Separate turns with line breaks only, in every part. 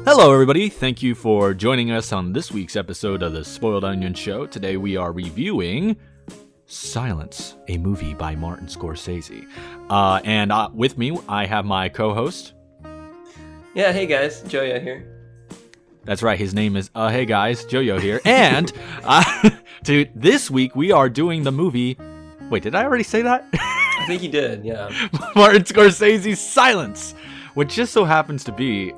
Hello, everybody. Thank you for joining us on this week's episode of the Spoiled Onion Show. Today we are reviewing Silence, a movie by Martin Scorsese. And with me, I have my co-host.
Yeah, hey guys, Joyo here.
That's right, his name is, hey guys, Joyo here. And this week we are doing the movie... Wait, did I already say that?
I think you did, yeah.
Martin Scorsese's Silence, which just so happens to be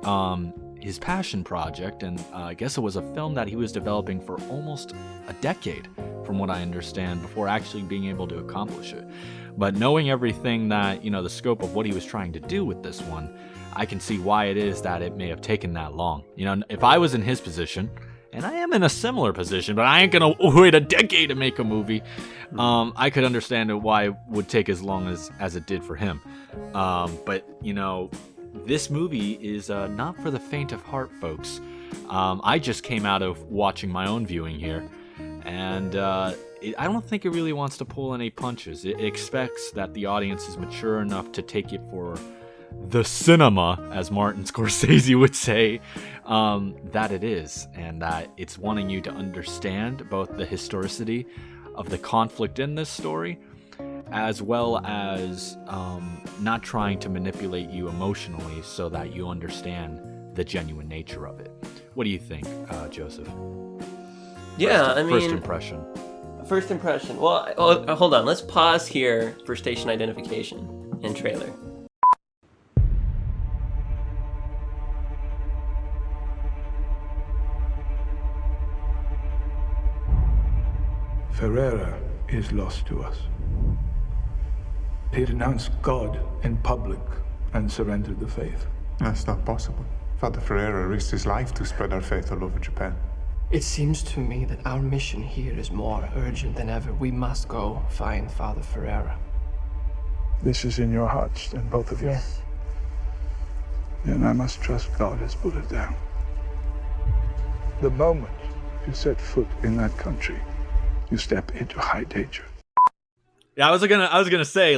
his passion project, and I guess it was a film that he was developing for almost a decade, from what I understand, before actually being able to accomplish it. But knowing everything that, the scope of what he was trying to do with this one, I can see why it is that it may have taken that long. If I was in his position, and I am in a similar position, but I ain't gonna wait a decade to make a movie, I could understand why it would take as long as it did for him. But this movie is not for the faint of heart, folks. I just came out of watching my own viewing here, and I don't think it really wants to pull any punches. It expects that the audience is mature enough to take it for the cinema, as Martin Scorsese would say, that it is, and that it's wanting you to understand both the historicity of the conflict in this story, as well as not trying to manipulate you emotionally so that you understand the genuine nature of it. What do you think, Joseph?
Yeah,
First impression.
First impression. Well, hold on. Let's pause here for station identification and trailer.
Ferreira is lost to us. He renounced God in public and surrendered the faith.
That's not possible. Father Ferreira risked his life to spread our faith all over Japan.
It seems to me that our mission here is more urgent than ever. We must go find Father Ferreira.
This is in your hearts, then, both of you.
Yes.
Then I must trust God has put it down. The moment you set foot in that country, you step into high danger.
Yeah, I was gonna say,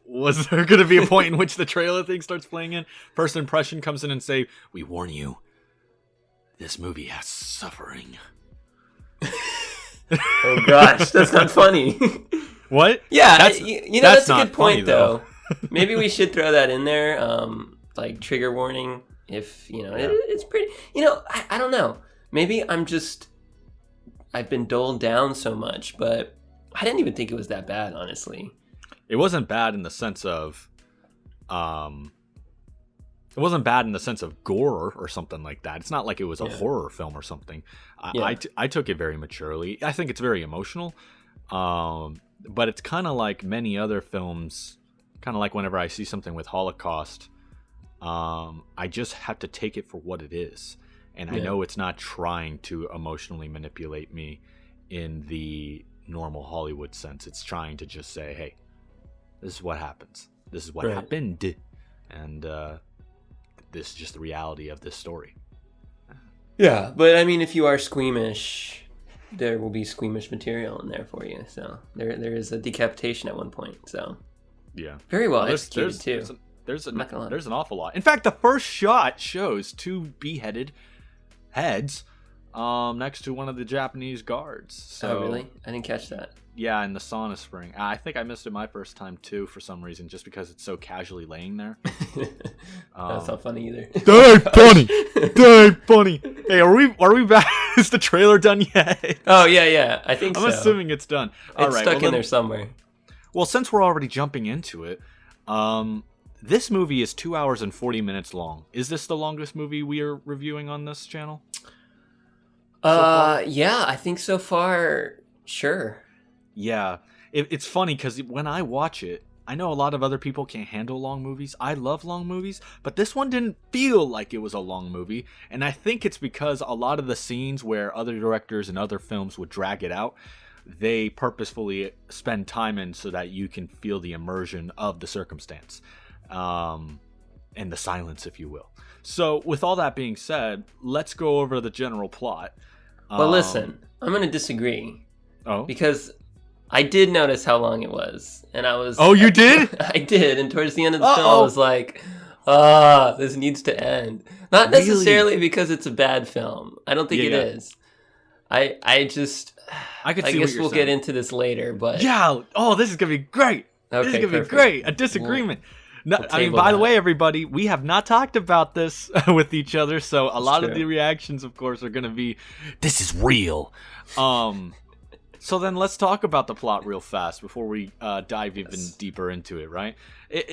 was there gonna be a point in which the trailer thing starts playing in? First impression comes in and say, "We warn you, this movie has suffering."
Oh gosh, that's not funny.
What?
Yeah, that's a good point,
funny,
though. Maybe we should throw that in there, like trigger warning. If it's pretty. I don't know. Maybe I've been doled down so much, but I didn't even think it was that bad, honestly.
It wasn't bad in the sense of, gore or something like that. It's not like it was a horror film or something. I took it very maturely. I think it's very emotional, but it's kind of like many other films. Kind of like whenever I see something with Holocaust, I just have to take it for what it is. And I know it's not trying to emotionally manipulate me in the normal Hollywood sense. It's trying to just say, hey, this is what happens. This is what happened. And this is just the reality of this story.
Yeah, but I mean, if you are squeamish, there will be squeamish material in there for you. So there is a decapitation at one point. So
yeah,
very well executed too.
There's an awful lot. In fact, the first shot shows two beheaded heads next to one of the Japanese guards. So,
oh, really? I didn't catch that.
Yeah, in the sauna spring. I think I missed it my first time too, for some reason, just because it's so casually laying there.
That's not funny either.
That ain't funny. That ain't funny. Hey, are we back? Is the trailer done yet?
Oh yeah. I think so.
I'm assuming it's done.
It's stuck in there somewhere.
Well, since we're already jumping into it, this movie is 2 hours and 40 minutes long. Is this the longest movie we are reviewing on this channel?
Yeah, I think so far, sure.
Yeah, it's funny because when I watch it, I know a lot of other people can't handle long movies. I love long movies, but this one didn't feel like it was a long movie. And I think it's because a lot of the scenes where other directors and other films would drag it out, they purposefully spend time in so that you can feel the immersion of the circumstance. And the silence, if you will. So with all that being said, let's go over the general plot.
Well, listen, I'm going to disagree.
Oh?
Because I did notice how long it was. And I was...
Oh, you did?
I did. And towards the end of the film, I was like, This needs to end. Not necessarily because it's a bad film. I don't think it is. I guess we'll get into this later, but
this is gonna be great.
Okay,
this is gonna be great. A disagreement. By the way, everybody, we have not talked about this with each other, so a lot of the reactions, of course, are gonna be, "This is real." So then let's talk about the plot real fast before we dive even deeper into it, right?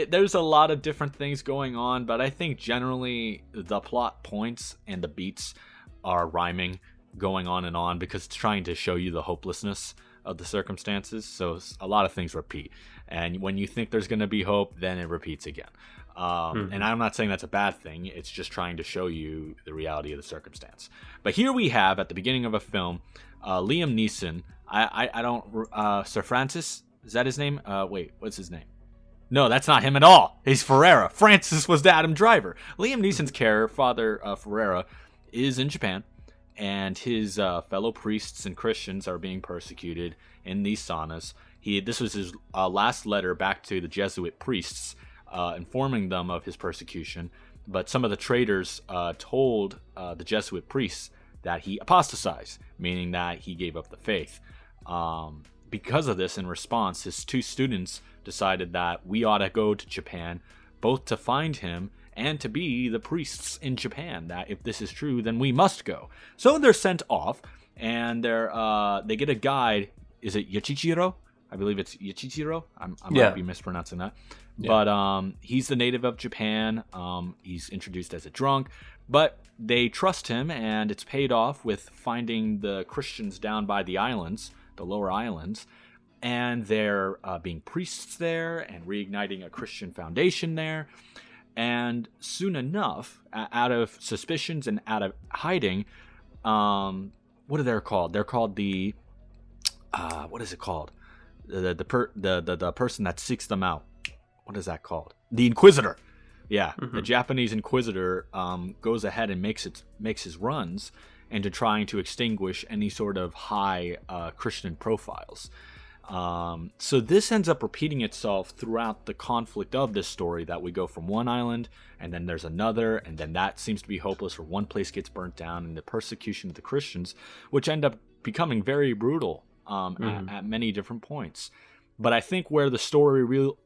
There's a lot of different things going on, but I think generally the plot points and the beats are rhyming, going on because it's trying to show you the hopelessness of the circumstances. So a lot of things repeat. And when you think there's going to be hope, then it repeats again. And I'm not saying that's a bad thing. It's just trying to show you the reality of the circumstance. But here we have, at the beginning of a film, Liam Neeson. Sir Francis? Is that his name? Wait, what's his name? No, that's not him at all. He's Ferreira. Francis was the Adam Driver. Liam Neeson's character, Father Ferreira, is in Japan, and his fellow priests and Christians are being persecuted in these saunas. This was his last letter back to the Jesuit priests, informing them of his persecution. But some of the traitors told the Jesuit priests that he apostatized, meaning that he gave up the faith. Because of this, in response, his two students decided that we ought to go to Japan, both to find him and to be the priests in Japan, that if this is true, then we must go. So they're sent off, and they get a guide. Is it Yachichiro? I believe it's Yachichiro. I might be mispronouncing that. Yeah. But he's the native of Japan. He's introduced as a drunk, but they trust him, and it's paid off with finding the Christians down by the islands, the lower islands, and they're being priests there and reigniting a Christian foundation there. And soon enough, out of suspicions and out of hiding, what are they called? They're called the what is it called? The person that seeks them out. What is that called? The Inquisitor. Yeah, the Japanese Inquisitor goes ahead and makes his runs into trying to extinguish any sort of high Christian profiles. So this ends up repeating itself throughout the conflict of this story, that we go from one island, and then there's another, and then that seems to be hopeless, or one place gets burnt down, and the persecution of the Christians, which end up becoming very brutal at many different points. But I think where the story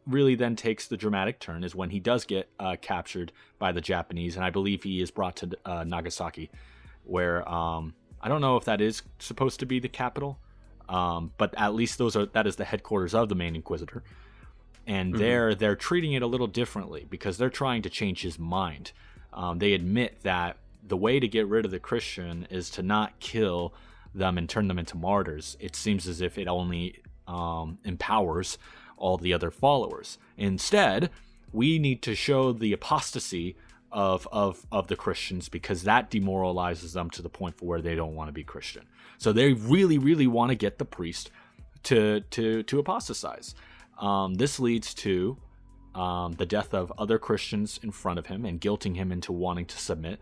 really then takes the dramatic turn is when he does get captured by the Japanese, and I believe he is brought to Nagasaki, where I don't know if that is supposed to be the capital, but at least that is the headquarters of the main Inquisitor. And they're treating it a little differently because they're trying to change his mind. They admit that the way to get rid of the Christian is to not kill them and turn them into martyrs. It seems as if it only empowers all the other followers. Instead, we need to show the apostasy of the Christians, because that demoralizes them to the point for where they don't want to be Christian. So they really, really want to get the priest to apostatize. This leads to the death of other Christians in front of him and guilting him into wanting to submit,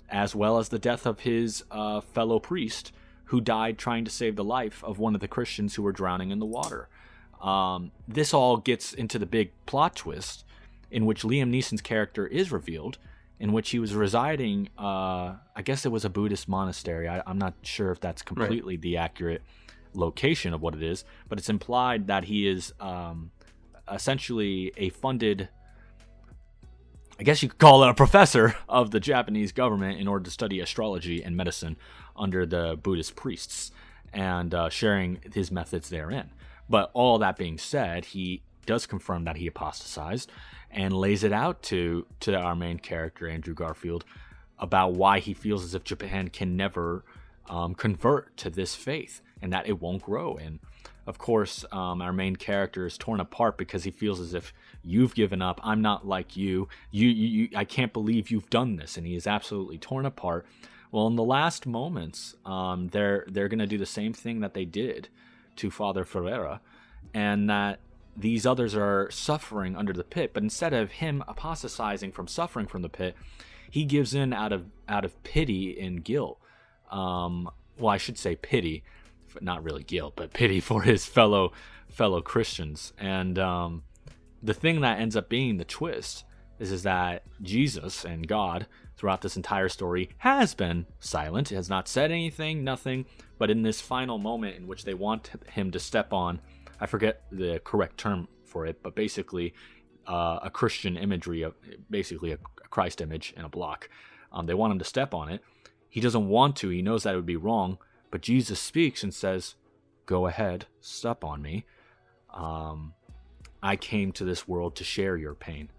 as well as the death of his fellow priest, who died trying to save the life of one of the Christians who were drowning in the water. This all gets into the big plot twist in which Liam Neeson's character is revealed, in which he was residing, I guess it was a Buddhist monastery. I'm not sure if that's completely the accurate location of what it is, but it's implied that he is essentially a funded, I guess you could call it a professor of the Japanese government in order to study astrology and medicine under the Buddhist priests, and sharing his methods therein. But all that being said, he does confirm that he apostatized and lays it out to our main character, Andrew Garfield, about why he feels as if Japan can never convert to this faith and that it won't grow. And of course, our main character is torn apart because he feels as if you've given up. I'm not like you. I can't believe you've done this. And he is absolutely torn apart. Well, in the last moments, they're going to do the same thing that they did to Father Ferreira, and that these others are suffering under the pit. But instead of him apostatizing from suffering from the pit, he gives in out of pity and guilt. Well, I should say pity, not really guilt, but pity for his fellow Christians. And the thing that ends up being the twist is that Jesus and God throughout this entire story has been silent, has not said anything, nothing, but in this final moment in which they want him to step on, I forget the correct term for it, but basically a Christian imagery of basically a Christ image in a block. They want him to step on it. He doesn't want to. He knows that it would be wrong, but Jesus speaks and says, "Go ahead, step on me. I came to this world to share your pain.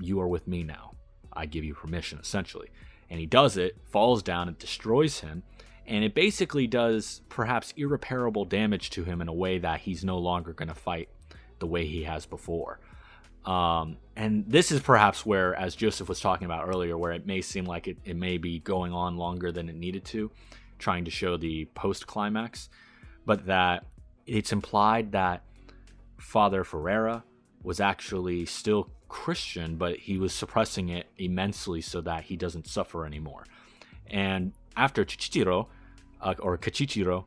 You are with me now. I give you permission," essentially. And he does it, falls down, and destroys him. And it basically does perhaps irreparable damage to him in a way that he's no longer going to fight the way he has before. And this is perhaps where, as Joseph was talking about earlier, where it may seem like it may be going on longer than it needed to, trying to show the post-climax, but that it's implied that Father Ferreira was actually still Christian, but he was suppressing it immensely so that he doesn't suffer anymore. And after Chichiro, or Kachichiro,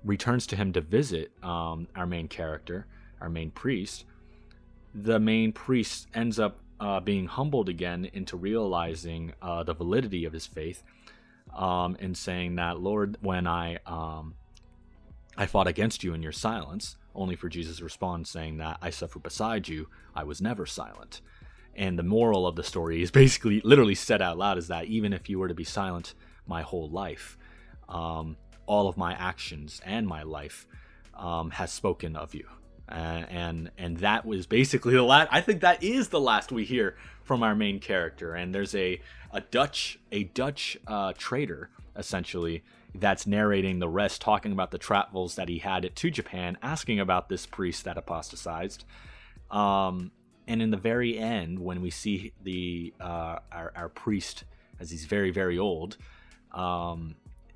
returns to him to visit our main character, our main priest, the main priest ends up being humbled again into realizing the validity of his faith, and saying that, "Lord, when I fought against you in your silence," only for Jesus to respond saying that, "I suffered beside you, I was never silent." And the moral of the story is basically literally said out loud is that even if you were to be silent my whole life, all of my actions and my life has spoken of you. And that was basically the last. I think that is the last we hear from our main character. And there's a Dutch trader essentially that's narrating the rest, talking about the travels that he had to Japan, asking about this priest that apostatized. And in the very end, when we see our priest, as he's very, very old,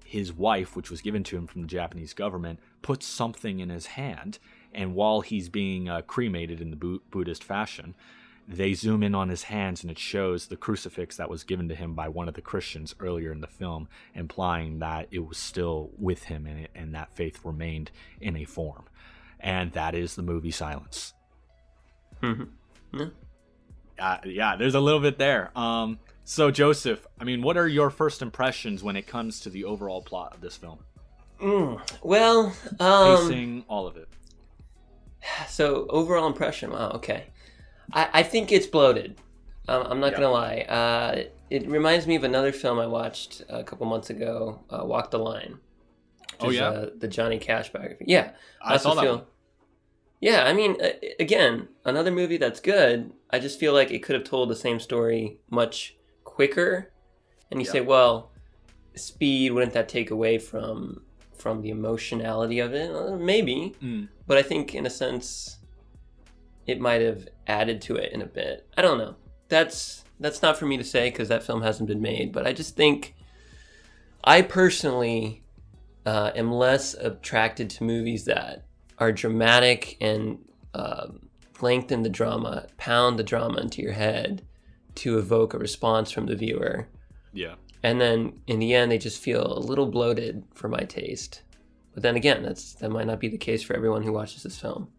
his wife, which was given to him from the Japanese government, puts something in his hand. And while he's being cremated in the Buddhist fashion, they zoom in on his hands, and it shows the crucifix that was given to him by one of the Christians earlier in the film, implying that it was still with him and that faith remained in a form. And that is the movie Silence.
Mm-hmm.
Yeah, there's a little bit there. So, Joseph, I mean, what are your first impressions when it comes to the overall plot of this film?
Well,
Pacing, all of it.
So, overall impression, wow, okay. I think it's bloated. I'm not gonna lie. It reminds me of another film I watched a couple months ago, Walk the Line. The Johnny Cash biography. Yeah,
I saw that one.
Yeah, I mean, again, another movie that's good. I just feel like it could have told the same story much quicker. And you say, well, speed, wouldn't that take away from the emotionality of it? Maybe, but I think in a sense it might have added to it in a bit. I don't know. That's not for me to say because that film hasn't been made, but I just think I personally am less attracted to movies that are dramatic and lengthen the drama, pound the drama into your head to evoke a response from the viewer.
Yeah.
And then in the end, they just feel a little bloated for my taste. But then again, that might not be the case for everyone who watches this film.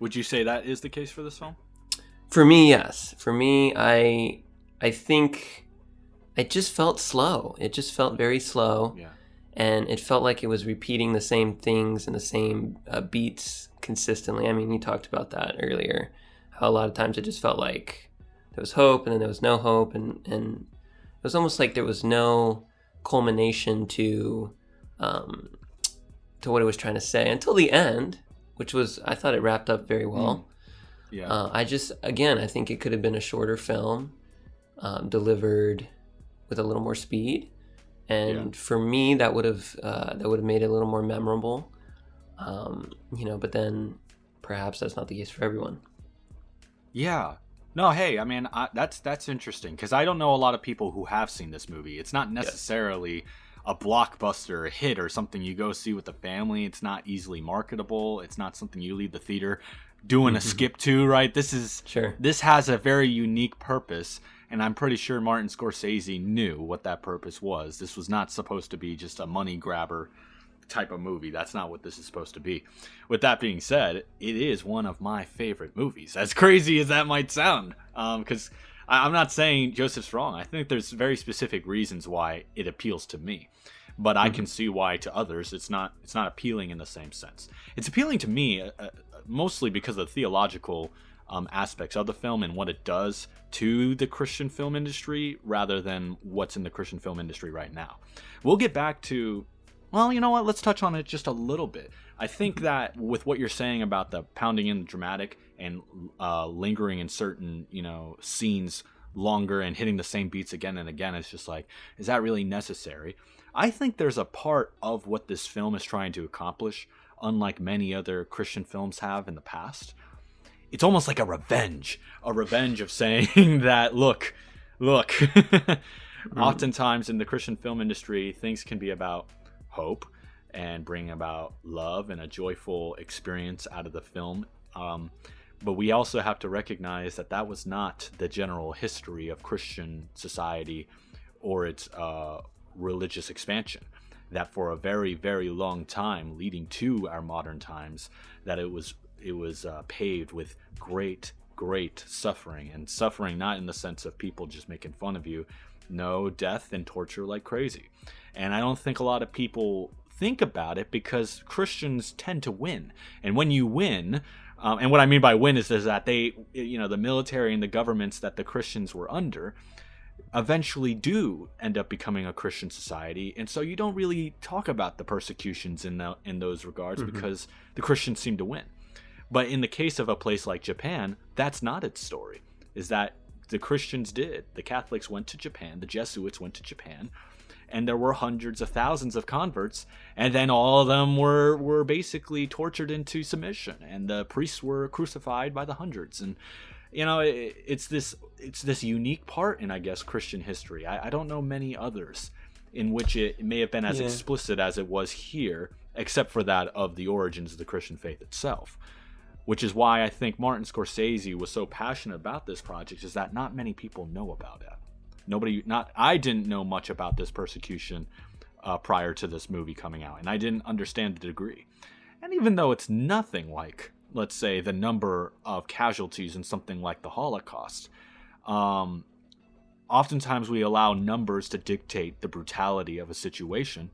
Would you say that is the case for this film?
For me, yes. For me, I think it just felt slow. It just felt very slow.
Yeah.
And it felt like it was repeating the same things and the same beats consistently. I mean, you talked about that earlier, how a lot of times it just felt like there was hope and then there was no hope. And it was almost like there was no culmination to what it was trying to say until the end, which was, I thought it wrapped up very well.
Yeah.
I think it could have been a shorter film, delivered with a little more speed. And for me, that would have made it a little more memorable, But then, perhaps that's not the case for everyone.
Yeah. No. Hey, I mean, that's interesting because I don't know a lot of people who have seen this movie. It's not necessarily a blockbuster hit or something you go see with the family. It's not easily marketable. It's not something you leave the theater doing a skip to. Right. This has a very unique purpose. And I'm pretty sure Martin Scorsese knew what that purpose was. This was not supposed to be just a money grabber type of movie. That's not what this is supposed to be. With that being said, it is one of my favorite movies. As crazy as that might sound. Because I'm not saying Joseph's wrong. I think there's very specific reasons why it appeals to me, but I can see why to others it's not appealing in the same sense. It's appealing to me mostly because of the theological aspects of the film and what it does to the Christian film industry rather than what's in the Christian film industry right now. We'll get back to, well, you know what? Let's touch on it just a little bit. I think that with what you're saying about the pounding in the dramatic and lingering in certain, scenes longer and hitting the same beats again and again, it's just like, is that really necessary? I think there's a part of what this film is trying to accomplish, unlike many other Christian films have in the past. It's almost like a revenge of saying that, look. Oftentimes in the Christian film industry, things can be about hope and bring about love and a joyful experience out of the film. But we also have to recognize that that was not the general history of Christian society or its religious expansion. That for a very, very long time, leading to our modern times, that it was paved with great suffering, and suffering not in the sense of people just making fun of you. No, death and torture like crazy. And I don't think a lot of people think about it because Christians tend to win. And when you win, and what I mean by win is that they, the military and the governments that the Christians were under eventually do end up becoming a Christian society. And so you don't really talk about the persecutions in those regards because the Christians seem to win. But in the case of a place like Japan, that's not its story, is that the Christians did. The Catholics went to Japan, the Jesuits went to Japan, and there were hundreds of thousands of converts, and then all of them were basically tortured into submission, and the priests were crucified by the hundreds. And it's this unique part in, I guess, Christian history. I don't know many others in which it may have been as explicit as it was here, except for that of the origins of the Christian faith itself. Which is why I think Martin Scorsese was so passionate about this project, is that not many people know about it. I didn't know much about this persecution prior to this movie coming out, and I didn't understand the degree. And even though it's nothing like, let's say, the number of casualties in something like the Holocaust, oftentimes we allow numbers to dictate the brutality of a situation.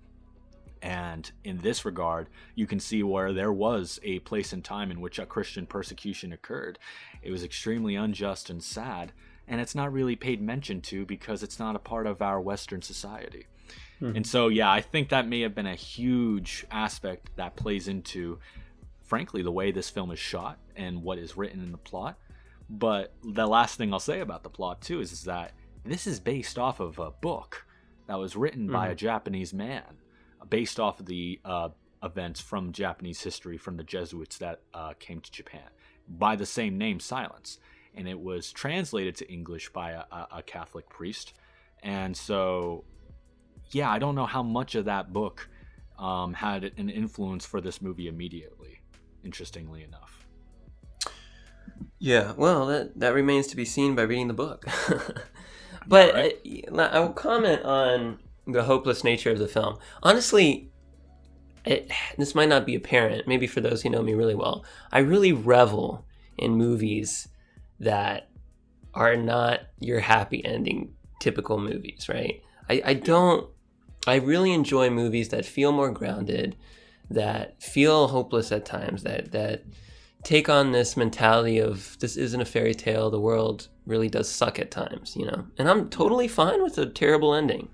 And in this regard, you can see where there was a place and time in which a Christian persecution occurred. It was extremely unjust and sad, and it's not really paid mention to because it's not a part of our Western society. And so, I think that may have been a huge aspect that plays into, frankly, the way this film is shot and what is written in the plot. But the last thing I'll say about the plot, too, is that this is based off of a book that was written by a Japanese man, based off of the events from Japanese history from the Jesuits that came to Japan by the same name, Silence. And it was translated to English by a Catholic priest. And so, I don't know how much of that book had an influence for this movie immediately, interestingly enough.
Yeah, well, that remains to be seen by reading the book. But I will comment on the hopeless nature of the film. Honestly, this might not be apparent, maybe for those who know me really well. I really revel in movies that are not your happy ending typical movies, right? I really enjoy movies that feel more grounded, that feel hopeless at times, that take on this mentality of this isn't a fairy tale, the world really does suck at times, And I'm totally fine with a terrible ending.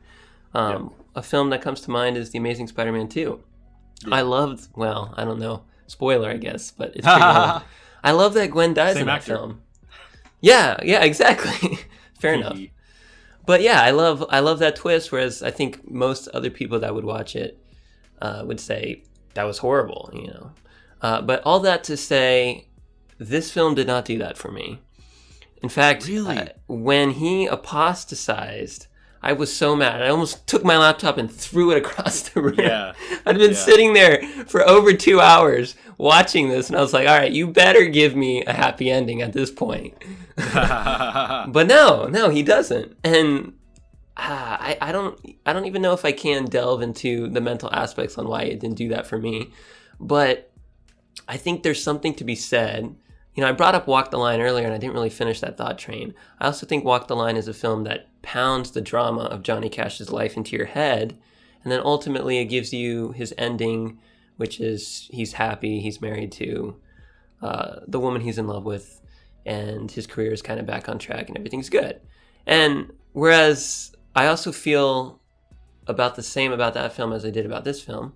A film that comes to mind is The Amazing Spider-Man 2. I loved, I don't know, spoiler, I guess, but it's pretty good. I love that Gwen dies in that film. Yeah, exactly. Fair enough. But I love that twist, whereas I think most other people that would watch it would say that was horrible, But all that to say, this film did not do that for me. In fact, when he apostatized, I was so mad. I almost took my laptop and threw it across the room. Yeah. I'd been sitting there for over 2 hours watching this, and I was like, all right, you better give me a happy ending at this point. But no, he doesn't. And I don't even know if I can delve into the mental aspects on why it didn't do that for me. But I think there's something to be said, I brought up Walk the Line earlier, and I didn't really finish that thought train. I also think Walk the Line is a film that pounds the drama of Johnny Cash's life into your head, and then ultimately it gives you his ending, which is he's happy, he's married to the woman he's in love with, and his career is kind of back on track, and everything's good. And whereas I also feel about the same about that film as I did about this film,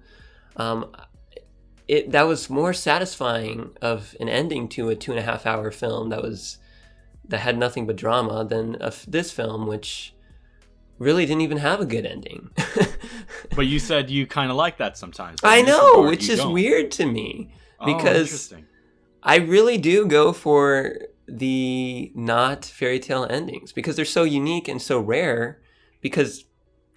that was more satisfying of an ending to a 2.5-hour film that had nothing but drama than this film, which really didn't even have a good ending.
But you said you kind of like that sometimes.
I know, which is weird to me, because I really do go for the not fairy tale endings because they're so unique and so rare, because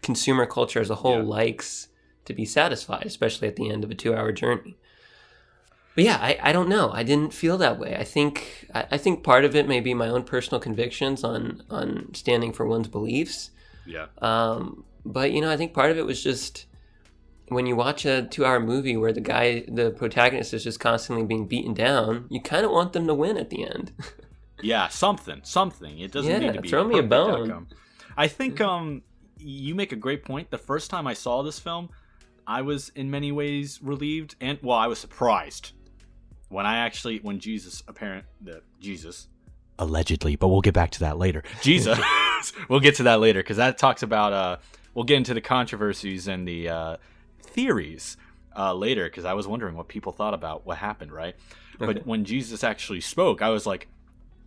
consumer culture as a whole likes to be satisfied, especially at the end of a 2-hour journey. But yeah, I don't know. I didn't feel that way. I think part of it may be my own personal convictions on standing for one's beliefs.
Yeah.
But I think part of it was just when you watch a 2-hour movie where the protagonist is just constantly being beaten down, you kind of want them to win at the end.
Yeah, something. It doesn't need to be
throw me a bone.
Outcome. I think you make a great point. The first time I saw this film, I was in many ways relieved, and I was surprised when Jesus allegedly, but we'll get back to that later. Jesus, we'll get to that later because that talks about we'll get into the controversies and the theories later, because I was wondering what people thought about what happened, right? Okay. But when Jesus actually spoke, I was like,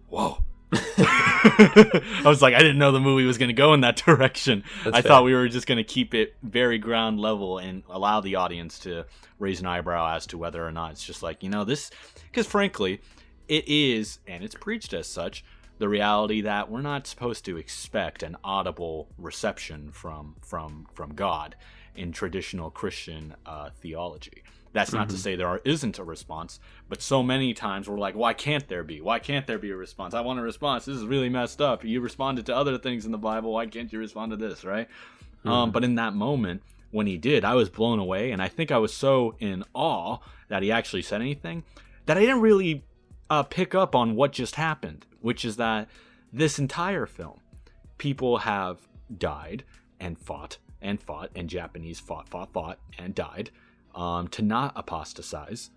whoa. I was like, I didn't know the movie was going to go in that direction. I thought we were just going to keep it very ground level and allow the audience to raise an eyebrow as to whether or not it's just like, this, because frankly, it is, and it's preached as such, the reality that we're not supposed to expect an audible reception from God in traditional Christian theology. That's not to say there isn't a response, but so many times we're like, why can't there be? Why can't there be a response? I want a response. This is really messed up. You responded to other things in the Bible. Why can't you respond to this, right? But in that moment, when he did, I was blown away, and I think I was so in awe that he actually said anything that I didn't really pick up on what just happened, which is that this entire film, people have died and fought, and Japanese fought, and died. To not apostatize,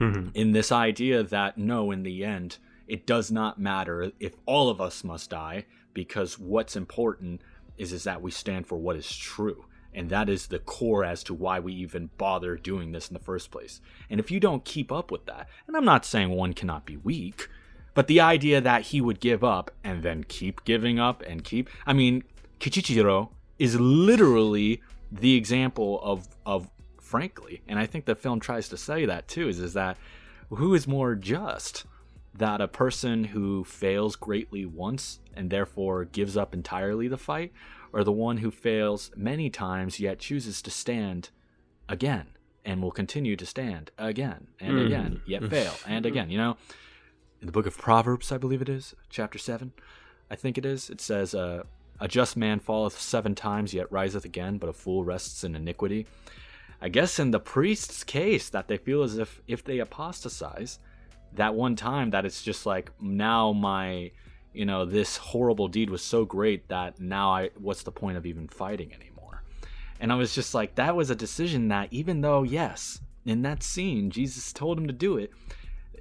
in this idea that no, in the end, it does not matter if all of us must die, because what's important is that we stand for what is true. And that is the core as to why we even bother doing this in the first place. And if you don't keep up with that, and I'm not saying one cannot be weak, but the idea that he would give up and then keep giving up and Kichichiro is literally the example of frankly, and I think the film tries to say that too, is that who is more just? That a person who fails greatly once and therefore gives up entirely the fight, or the one who fails many times yet chooses to stand again and will continue to stand again and again, yet fail and again? In the book of Proverbs, I believe it is, chapter 7, I think it is, it says, a just man falleth 7 times yet riseth again, but a fool rests in iniquity. I guess in the priest's case, that they feel as if they apostatize that one time, that it's just like, now my, this horrible deed was so great that now what's the point of even fighting anymore? And I was just like, that was a decision that, even though, yes, in that scene, Jesus told him to do it,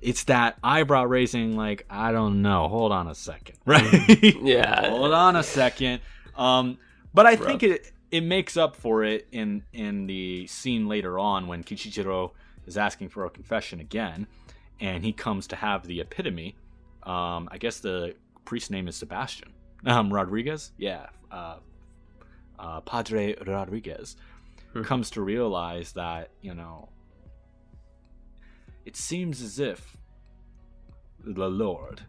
it's that eyebrow raising, like, I don't know, hold on a second, right?
Yeah.
Hold on a second. But I think it makes up for it in the scene later on when Kichichiro is asking for a confession again, and he comes to have the epitome. I guess the priest's name is Sebastian. Rodriguez? Yeah. Padre Rodriguez comes to realize that, it seems as if the Lord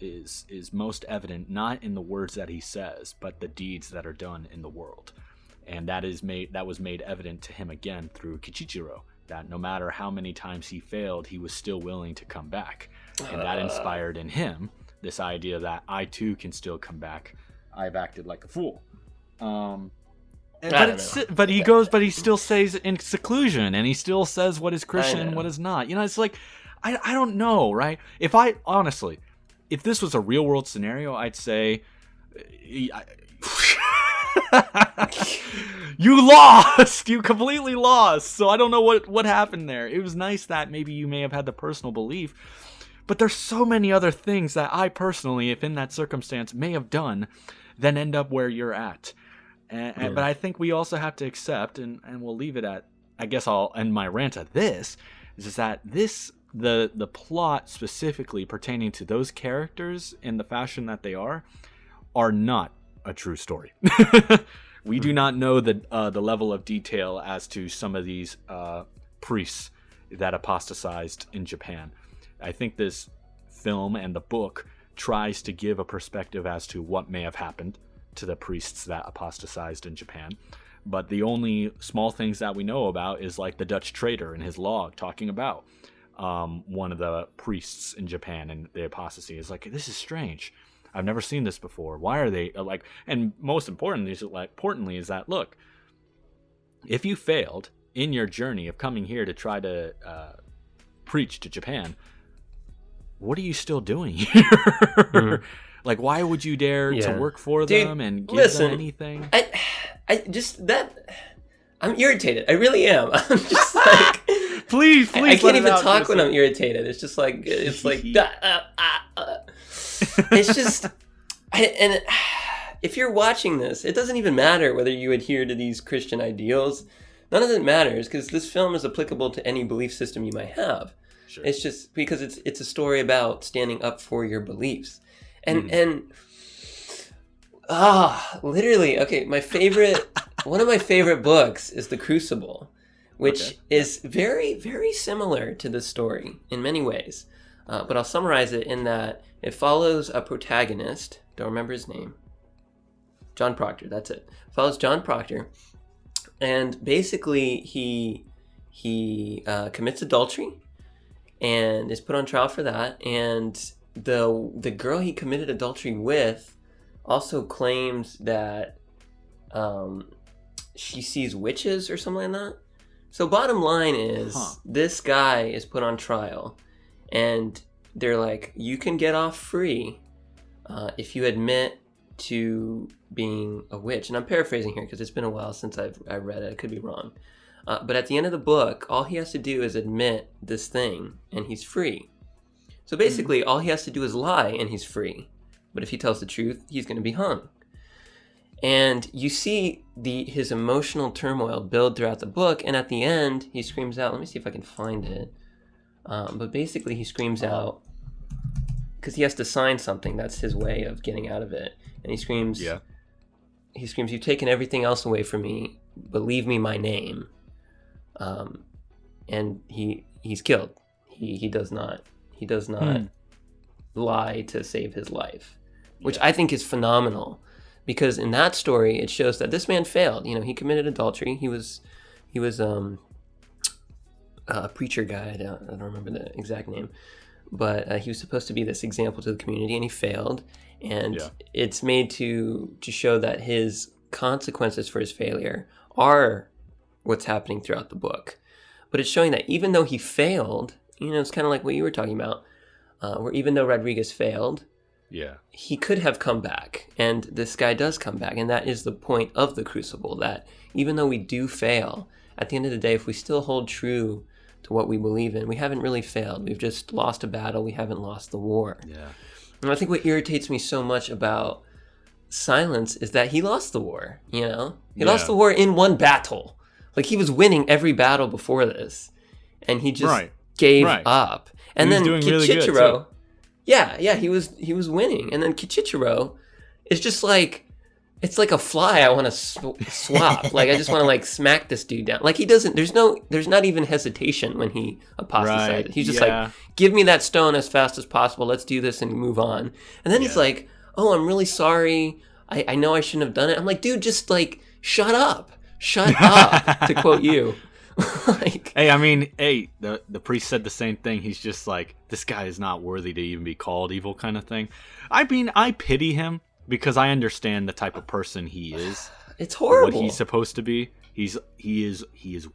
is most evident not in the words that he says, but the deeds that are done in the world. And that was made evident to him again through Kichichiro, that no matter how many times he failed, he was still willing to come back. And that inspired in him this idea that I too can still come back. I've acted like a fool. But he still stays in seclusion, and he still says what is Christian and what is not. It's like, I don't know, right? If this was a real world scenario, I'd say you lost. You completely lost. So I don't know what happened there. It was nice that maybe you may have had the personal belief, but there's so many other things that I personally, if in that circumstance, may have done than end up where you're at. But I think we also have to accept, and we'll leave it at, I guess I'll end my rant at this, is that the plot specifically pertaining to those characters in the fashion that they are not a true story. We do not know the level of detail as to some of these priests that apostatized in Japan. I think this film and the book tries to give a perspective as to what may have happened to the priests that apostatized in Japan. But the only small things that we know about is like the Dutch trader in his log talking about one of the priests in Japan and the apostasy. Is like, this is strange. I've never seen this before. Why are they like? And most importantly is that, look, if you failed in your journey of coming here to try to preach to Japan, what are you still doing here? Mm-hmm. Like, why would you dare to work for them and give them anything?
I'm irritated. I really am. I'm just like,
please.
I can't even talk when I'm irritated. It's just like, it's just, and if you're watching this, it doesn't even matter whether you adhere to these Christian ideals. None of it matters, because this film is applicable to any belief system you might have. Sure. It's just because it's a story about standing up for your beliefs. And literally, okay, one of my favorite books is The Crucible, which is very, very similar to this story in many ways. But I'll summarize it in that it follows a protagonist. Don't remember his name. John Proctor, that's it. Follows John Proctor. And basically, he commits adultery and is put on trial for that. And the girl he committed adultery with also claims that she sees witches or something like that. So bottom line is, this guy is put on trial, and they're like, you can get off free if you admit to being a witch. And I'm paraphrasing here because it's been a while since I read it. I could be wrong. But at the end of the book, all he has to do is admit this thing, and he's free. So basically, all he has to do is lie, and he's free. But if he tells the truth, he's going to be hung. And you see his emotional turmoil build throughout the book, and at the end, he screams out, let me see if I can find it. But basically, he screams out, because he has to sign something. That's his way of getting out of it. And he screams, you've taken everything else away from me, but leave me my name. And he's killed. He does not lie to save his life, which I think is phenomenal, because in that story it shows that this man failed. He committed adultery. He was a preacher guy. I don't remember the exact name, but he was supposed to be this example to the community, and he failed. And it's made to show that his consequences for his failure are what's happening throughout the book. But it's showing that even though he failed, it's kind of like what you were talking about, where even though Rodriguez failed, he could have come back. And this guy does come back. And that is the point of The Crucible, that even though we do fail, at the end of the day, if we still hold true to what we believe in, we haven't really failed. We've just lost a battle. We haven't lost the war. Yeah. And I think what irritates me so much about Silence is that he lost the war, He lost the war in one battle. Like, he was winning every battle before this, and he just gave up. And then Kichichiro, he was winning. And then Kichichiro is just like, it's like a fly I want to swap. Like, I just want to like smack this dude down. Like, he doesn't, there's not even hesitation when he apostatizes. He's just like, give me that stone as fast as possible. Let's do this and move on. And then he's like, oh, I'm really sorry. I know I shouldn't have done it. I'm like, dude, just like, shut up, to quote you.
The priest said the same thing. He's just like, this guy is not worthy to even be called evil, kind of thing. I mean, I pity him because I understand the type of person he is.
It's horrible.
What he's supposed to be. He is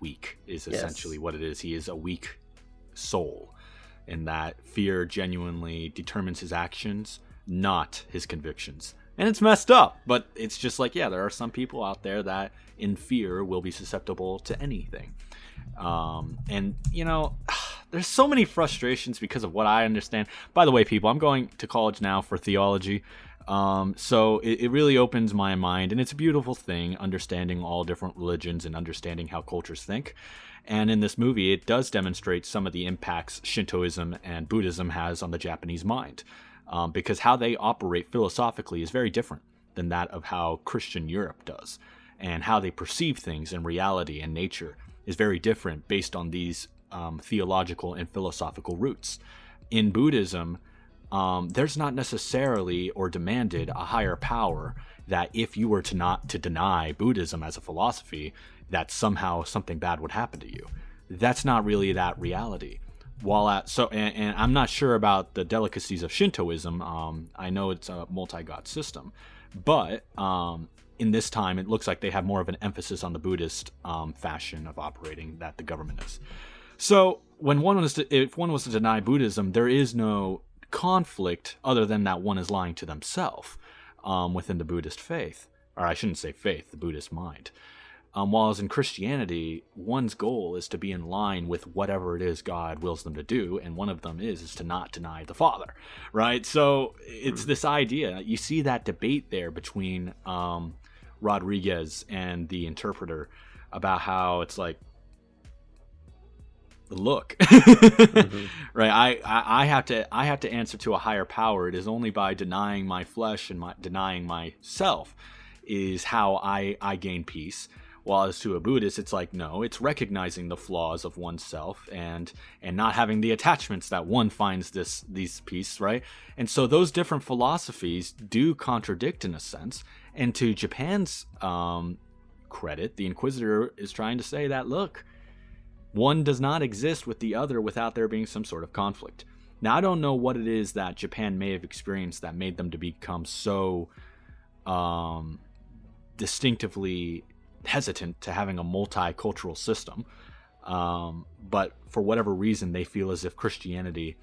weak, is essentially what it is. He is a weak soul. and that fear genuinely determines his actions, not his convictions. And it's messed up, but it's just like, yeah, there are some people out there that in fear will be susceptible to anything. And, you know, there's so many frustrations because of what I understand. By the way, people, I'm going to college now for theology. So it really opens my mind, and it's a beautiful thing, understanding all different religions and understanding how cultures think. And in this movie, it does demonstrate some of the impacts Shintoism and Buddhism has on the Japanese mind. Because how they operate philosophically is very different than that of how Christian Europe does. And how they perceive things in reality and nature is very different based on these theological and philosophical roots. In Buddhism, there's not necessarily or demanded a higher power that if you were to deny Buddhism as a philosophy, that somehow something bad would happen to you. That's not really that reality. And I'm not sure about the delicacies of Shintoism. I know it's a multi-god system, but in this time it looks like they have more of an emphasis on the Buddhist fashion of operating that the government is. So if one was to deny Buddhism, there is no conflict other than that one is lying to themselves within the Buddhist faith, or I shouldn't say faith, the Buddhist mind. While in Christianity, one's goal is to be in line with whatever it is God wills them to do, and one of them is to not deny the Father, right? So it's this idea. You see that debate there between Rodriguez and the interpreter about how it's like, look, right? I have to answer to a higher power. It is only by denying my flesh and denying myself is how I gain peace. While as to a Buddhist, it's like, no, it's recognizing the flaws of oneself and not having the attachments that one finds these peace, right? And so those different philosophies do contradict in a sense. And to Japan's credit, the Inquisitor is trying to say that, look, one does not exist with the other without there being some sort of conflict. Now, I don't know what it is that Japan may have experienced that made them to become so distinctively hesitant to having a multicultural system, but for whatever reason they feel as if Christianity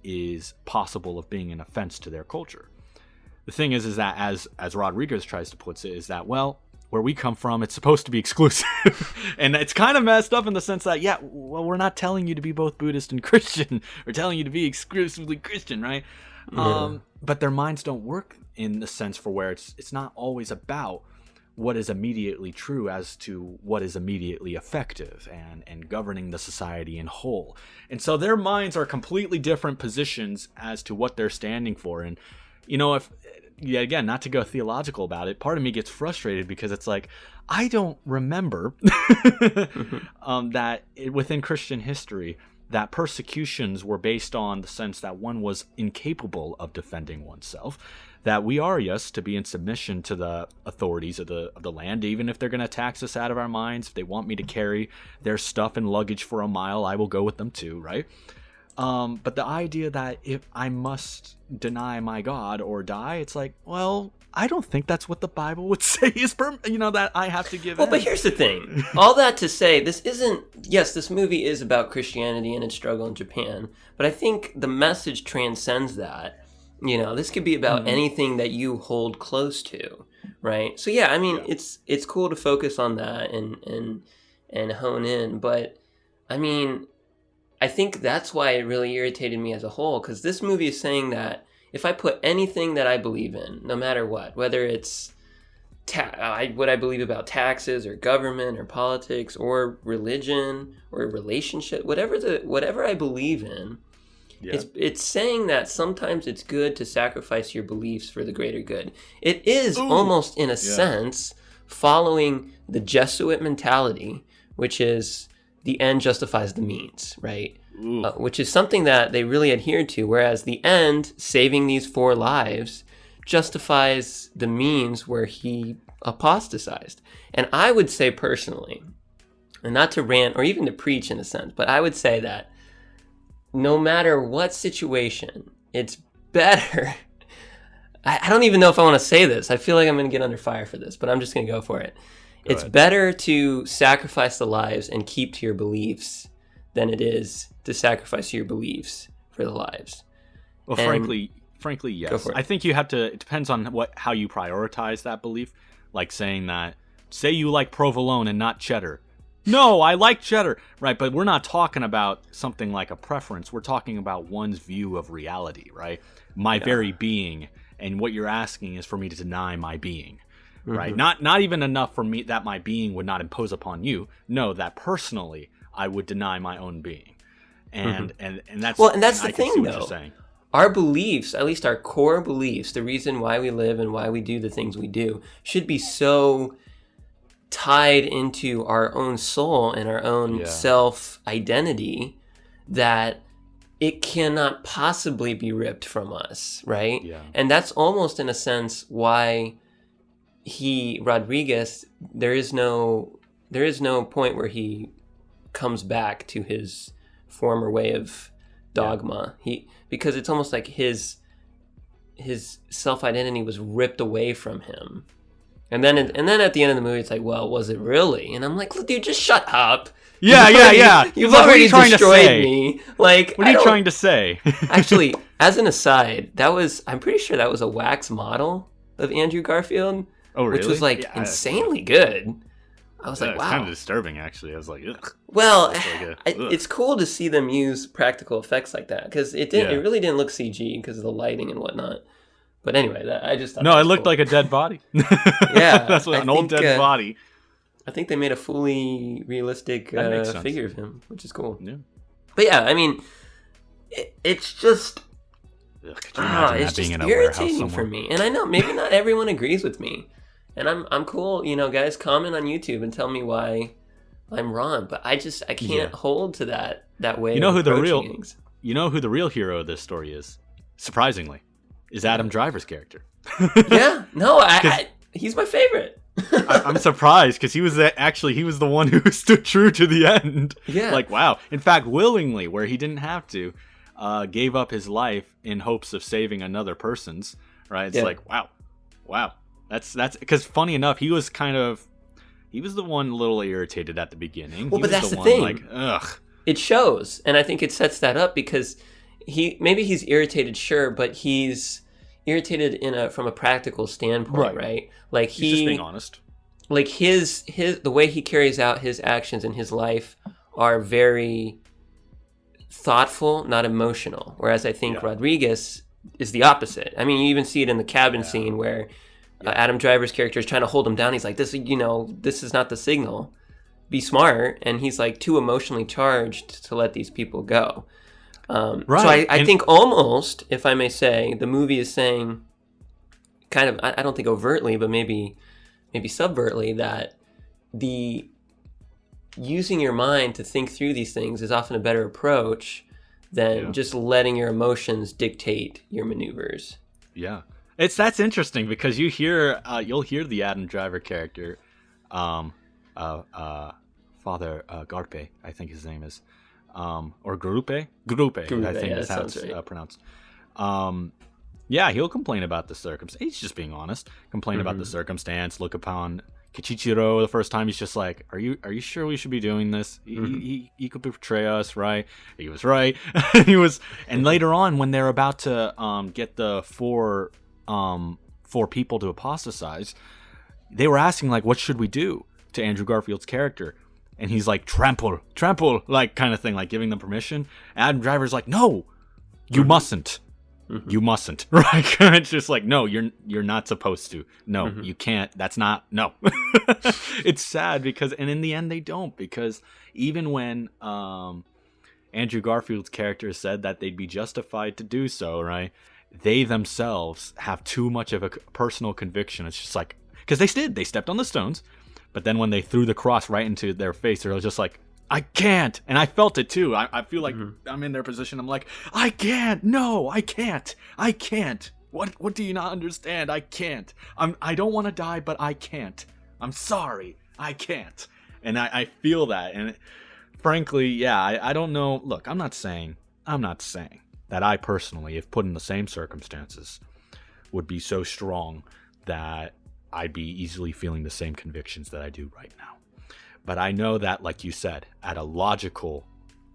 is possible of being an offense to their culture. The thing is that as Rodriguez tries to put it, is that, well, where we come from, it's supposed to be exclusive. And it's kind of messed up in the sense that, yeah, well, we're not telling you to be both Buddhist and Christian. We're telling you to be exclusively Christian, right? Yeah. But their minds don't work in the sense for where it's not always about what is immediately true as to what is immediately effective and governing the society in whole. And so their minds are completely different positions as to what they're standing for. And, you know, again, not to go theological about it, part of me gets frustrated because it's like, I don't remember that within Christian history, that persecutions were based on the sense that one was incapable of defending oneself, that we are, yes, to be in submission to the authorities of the land, even if they're going to tax us out of our minds. If they want me to carry their stuff and luggage for a mile, I will go with them too, right? But the idea that if I must deny my God or die, it's like, well, I don't think that's what the Bible would say is, that I have to give in.
But here's the thing. All that to say, this movie is about Christianity and its struggle in Japan, but I think the message transcends that. You know, this could be about anything that you hold close to, right? So yeah, I mean, it's cool to focus on that and hone in, but I mean, I think that's why it really irritated me as a whole, because this movie is saying that if I put anything that I believe in, no matter what, whether it's what I believe about taxes or government or politics or religion or relationship, whatever I believe in, it's saying that sometimes it's good to sacrifice your beliefs for the greater good. It is almost, in a sense, following the Jesuit mentality, which is the end justifies the means, right? Which is something that they really adhered to, whereas the end, saving these 4 lives, justifies the means where he apostatized. And I would say personally, and not to rant or even to preach in a sense, but I would say that no matter what situation, it's better. I don't even know if I want to say this. I feel like I'm going to get under fire for this, but I'm just going to go for it. It's better to sacrifice the lives and keep to your beliefs than it is to sacrifice your beliefs for the lives.
Well,
And-
frankly,
Go
yes.
for it.
I think you have to. It depends on how you prioritize that belief. Like saying that, say you like provolone and not cheddar. No, I like cheddar, right? But we're not talking about something like a preference. We're talking about one's view of reality, right? My very being, and what you're asking is for me to deny my being, right? Not even enough for me that my being would not impose upon you. No, that personally I would deny my own being, and that's
Well, and that's
I
the
can see
thing,
what you're
though.
saying.
Our beliefs, at least our core beliefs, the reason why we live and why we do the things we do, should be so tied into our own soul and our own self-identity that it cannot possibly be ripped from us, right?
Yeah.
And that's almost, in a sense, why Rodriguez, there is no point where he comes back to his former way of dogma. Because it's almost like his self-identity was ripped away from him. And then at the end of the movie, it's like, well, was it really? And I'm like, look, dude, just shut up.
Yeah.
You've
Like, what are
already
you trying to
destroyed
say?
me. Like,
What are you trying to say?
Actually, as an aside, I'm pretty sure that was a wax model of Andrew Garfield.
Oh, really?
Which was like
Yeah,
insanely good. I was like,
it's
wow.
kind of disturbing, actually. I was like, ugh.
Well,
Ugh.
it's cool to see them use practical effects like that because it really didn't look CG because of the lighting and whatnot. But anyway, I just thought
No,
that
it
was
looked
cool.
like a dead body.
Yeah,
That's what, an old dead body.
I think they made a fully realistic
That makes sense.
figure of him, which is cool.
Yeah.
But yeah, I mean, it's just
Ugh, could you imagine
it's
that being
just
in a warehouse
irritating for
somewhere?
me. And I know maybe not everyone agrees with me, and I'm cool. You know, guys, comment on YouTube and tell me why I'm wrong. But I can't hold to that way.
You know
of
who the
approaching
real
things.
You know who the real hero of this story is? Surprisingly, is Adam Driver's character.
Yeah, no, he's my favorite.
I'm surprised because he was the one who stood true to the end.
Yeah.
Like, wow. In fact, willingly, where he didn't have to, gave up his life in hopes of saving another person's. Right? It's like, wow. That's because funny enough, he was the one a little irritated at the beginning.
Well,
He
but
was
that's the
one,
thing.
Like, ugh.
It shows, and I think it sets that up because maybe he's irritated, sure, but he's irritated from a practical standpoint, right? Like
He's just being honest.
Like his the way he carries out his actions in his life are very thoughtful, not emotional. Whereas I think Rodriguez is the opposite. I mean, you even see it in the cabin scene where Adam Driver's character is trying to hold him down. He's like, this is not the signal. Be smart. And he's like too emotionally charged to let these people go. So I think almost, if I may say, the movie is saying kind of, I don't think overtly, but maybe subvertly, that the using your mind to think through these things is often a better approach than just letting your emotions dictate your maneuvers.
Yeah. That's interesting because you'll hear the Adam Driver character, Father Garpe, I think his name is, or Grupe, I think is how it's pronounced. He'll complain about the circumstance. He's just being honest. Complain about the circumstance. Look upon Kichichiro the first time. He's just like, "Are you sure we should be doing this? He could betray us, right?" He was right. And later on, when they're about to get the four people to apostatize, they were asking like, "What should we do to Andrew Garfield's character?" And he's like, trample, like kind of thing, like giving them permission. Adam Driver's like, "No, you mustn't. You mustn't." Right? It's just like, no, you're not supposed to. No, you can't. That's not. No. It's sad because, and in the end, they don't, because even when Andrew Garfield's character said that they'd be justified to do so, right? They themselves have too much of a personal conviction. It's just like, because they stepped on the stones. But then when they threw the cross right into their face, they were just like, "I can't." And I felt it too. I feel like I'm in their position. I'm like, "I can't. No, I can't. I can't. What do you not understand? I can't. I don't want to die, but I can't. I'm sorry. I can't." And I feel that. And frankly, I don't know. Look, I'm not saying that I personally, if put in the same circumstances, would be so strong that I'd be easily feeling the same convictions that I do right now. But I know that, like you said, at a logical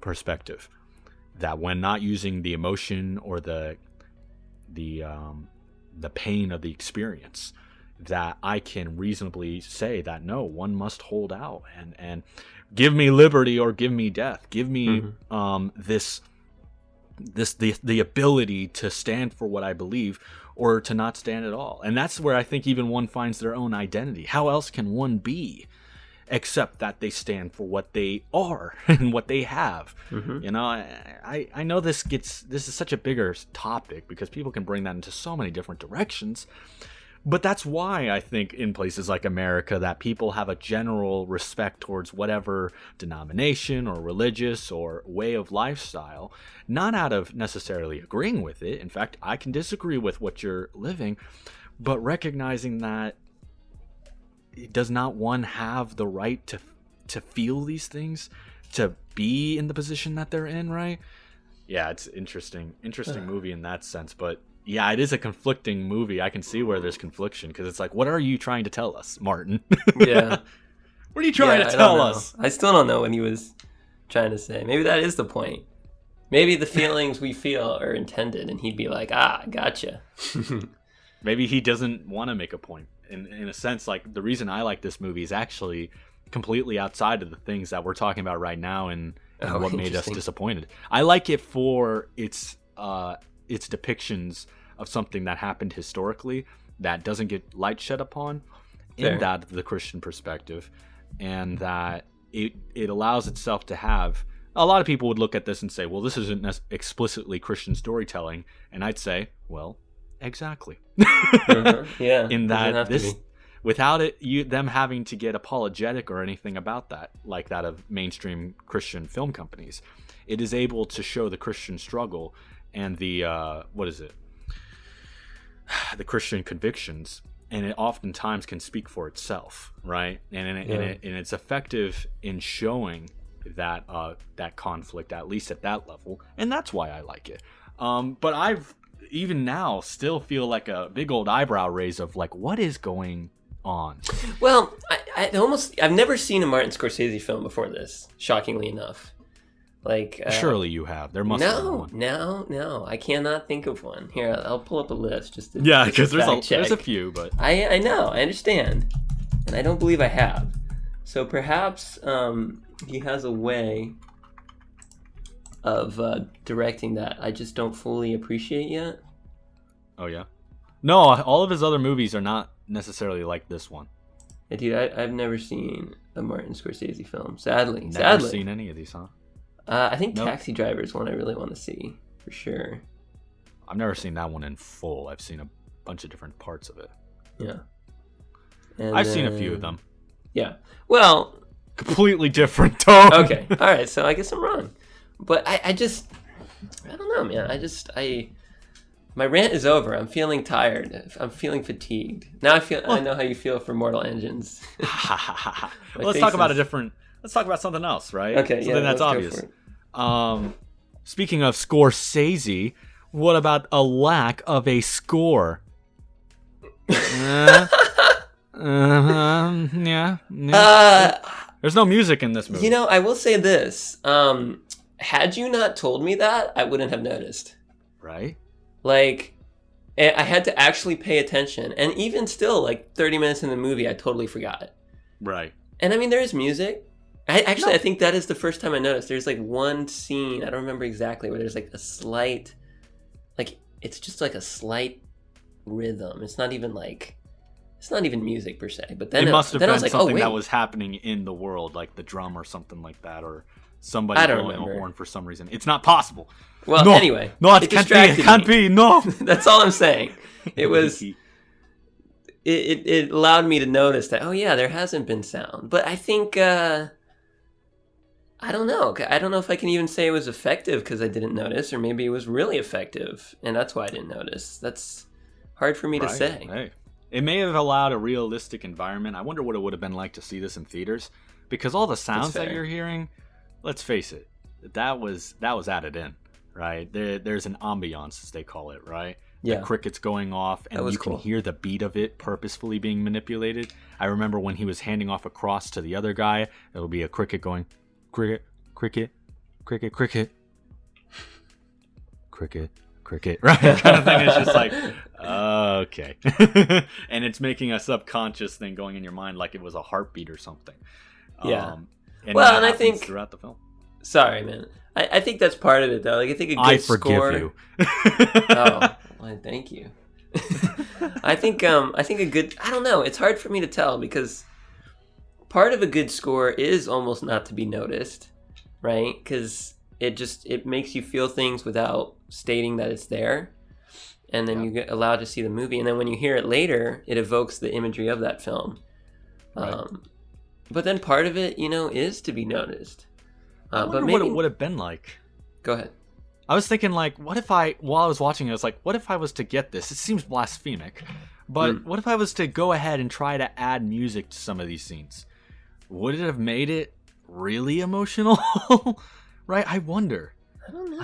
perspective, that when not using the emotion or the pain of the experience, that I can reasonably say that no, one must hold out and give me liberty or give me death. Give me the ability to stand for what I believe or to not stand at all. And that's where I think even one finds their own identity. How else can one be except that they stand for what they are and what they have? You know, I know this is such a bigger topic because people can bring that into so many different directions. But that's why I think in places like America that people have a general respect towards whatever denomination or religious or way of lifestyle, not out of necessarily agreeing with it. In fact, I can disagree with what you're living, but recognizing that does not one have the right to feel these things, to be in the position that they're in, right? Yeah, it's interesting movie in that sense, but yeah, it is a conflicting movie. I can see where there's confliction because it's like, what are you trying to tell us, Martin?
Yeah.
What are you trying to tell us?
I still don't know what he was trying to say. Maybe that is the point. Maybe the feelings we feel are intended, and he'd be like, gotcha.
Maybe he doesn't want to make a point. In a sense, like, the reason I like this movie is actually completely outside of the things that we're talking about right now and what made us disappointed. I like it for its depictions of something that happened historically that doesn't get light shed upon in that of the Christian perspective, and that it allows itself to have. A lot of people would look at this and say, well, this isn't explicitly Christian storytelling, and I'd say, well, exactly.
Yeah,
in that without them having to get apologetic or anything about that, like that of mainstream Christian film companies, it is able to show the Christian struggle and the the Christian convictions, and it oftentimes can speak for itself, right? And it's effective in showing that that conflict, at least at that level, and that's why I like it. But I've even now still feel like a big old eyebrow raise of like, what is going on?
Well, I've never seen a Martin Scorsese film before this, shockingly enough. Like,
surely you have. There must be one.
No. I cannot think of one. Here, I'll pull up a list just to
because there's a few, but
I know, I understand, and I don't believe I have. So perhaps he has a way of directing that I just don't fully appreciate yet.
Oh yeah, no, all of his other movies are not necessarily like this one.
Yeah, dude, I've never seen a Martin Scorsese film. Sadly.
Never seen any of these, huh?
I think Taxi Driver is one I really want to see, for sure.
I've never seen that one in full. I've seen a bunch of different parts of it.
Yeah. And
I've seen a few of them.
Yeah. Well...
completely different tone.
Okay. All right, so I guess I'm wrong. But I don't know, man. My rant is over. I'm feeling tired. I'm feeling fatigued. Now I know how you feel for Mortal Engines.
Let's talk about something else, right?
Okay,
something that's obvious. Speaking of Scorsese, what about a lack of a score? Yeah. There's no music in this movie.
You know, I will say this. Had you not told me that, I wouldn't have noticed.
Right?
Like, I had to actually pay attention. And even still, like 30 minutes in the movie, I totally forgot.
Right.
And I mean, there is music. I think that is the first time I noticed. There's like one scene, I don't remember exactly, where there's like a slight, like, it's just like a slight rhythm. It's not even music per se. But then
it must have been something that was happening in the world, like the drum or something like that, or somebody blowing a horn for some reason. It's not possible.
Well, anyway.
No, it can't be. No.
That's all I'm saying. It was... It allowed me to notice that, oh yeah, there hasn't been sound. But I think... I don't know. I don't know if I can even say it was effective because I didn't notice, or maybe it was really effective, and that's why I didn't notice. That's hard for me to say.
Hey. It may have allowed a realistic environment. I wonder what it would have been like to see this in theaters, because all the sounds that you're hearing, let's face it, that was added in, right? There's an ambiance, as they call it, right?
Yeah.
The cricket's going off, and you can hear the beat of it purposefully being manipulated. I remember when he was handing off a cross to the other guy, it'll be a cricket going, cricket, cricket, cricket, cricket, cricket, cricket, right? Kind of thing. It's just like, okay. And it's making a subconscious thing going in your mind like it was a heartbeat or something.
Yeah.
And
well,
that
and I
happens
think
throughout the film.
Sorry, man. I think that's part of it, though. Like, I think a good
forgive
score...
you.
Oh, well, thank you. I think a good... I don't know. It's hard for me to tell because part of a good score is almost not to be noticed, right? Because it makes you feel things without stating that it's there. And then you get allowed to see the movie. And then when you hear it later, it evokes the imagery of that film.
Right.
But then part of it, is to be noticed.
I wonder
but maybe...
what it would have been like.
Go ahead.
I was thinking, like, while I was watching it, I was like, what if I was to get this? It seems blasphemic, but what if I was to go ahead and try to add music to some of these scenes? Would it have made it really emotional? Right? I wonder.
I don't know.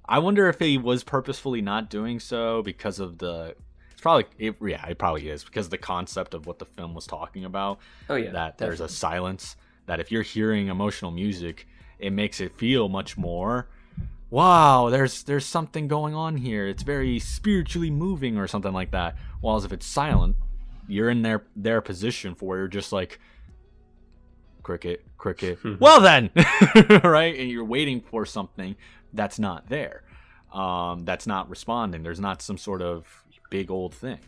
I wonder if he was purposefully not doing so because of the... It probably is, because of the concept of what the film was talking about.
Oh, yeah.
That
definitely.
there's a silence, that if you're hearing emotional music, it makes it feel much more, wow, there's something going on here. It's very spiritually moving or something like that. While if it's silent, you're in their position for where you're just like, cricket, cricket. Well then, right? And you're waiting for something that's not there, that's not responding. There's not some sort of big old thing.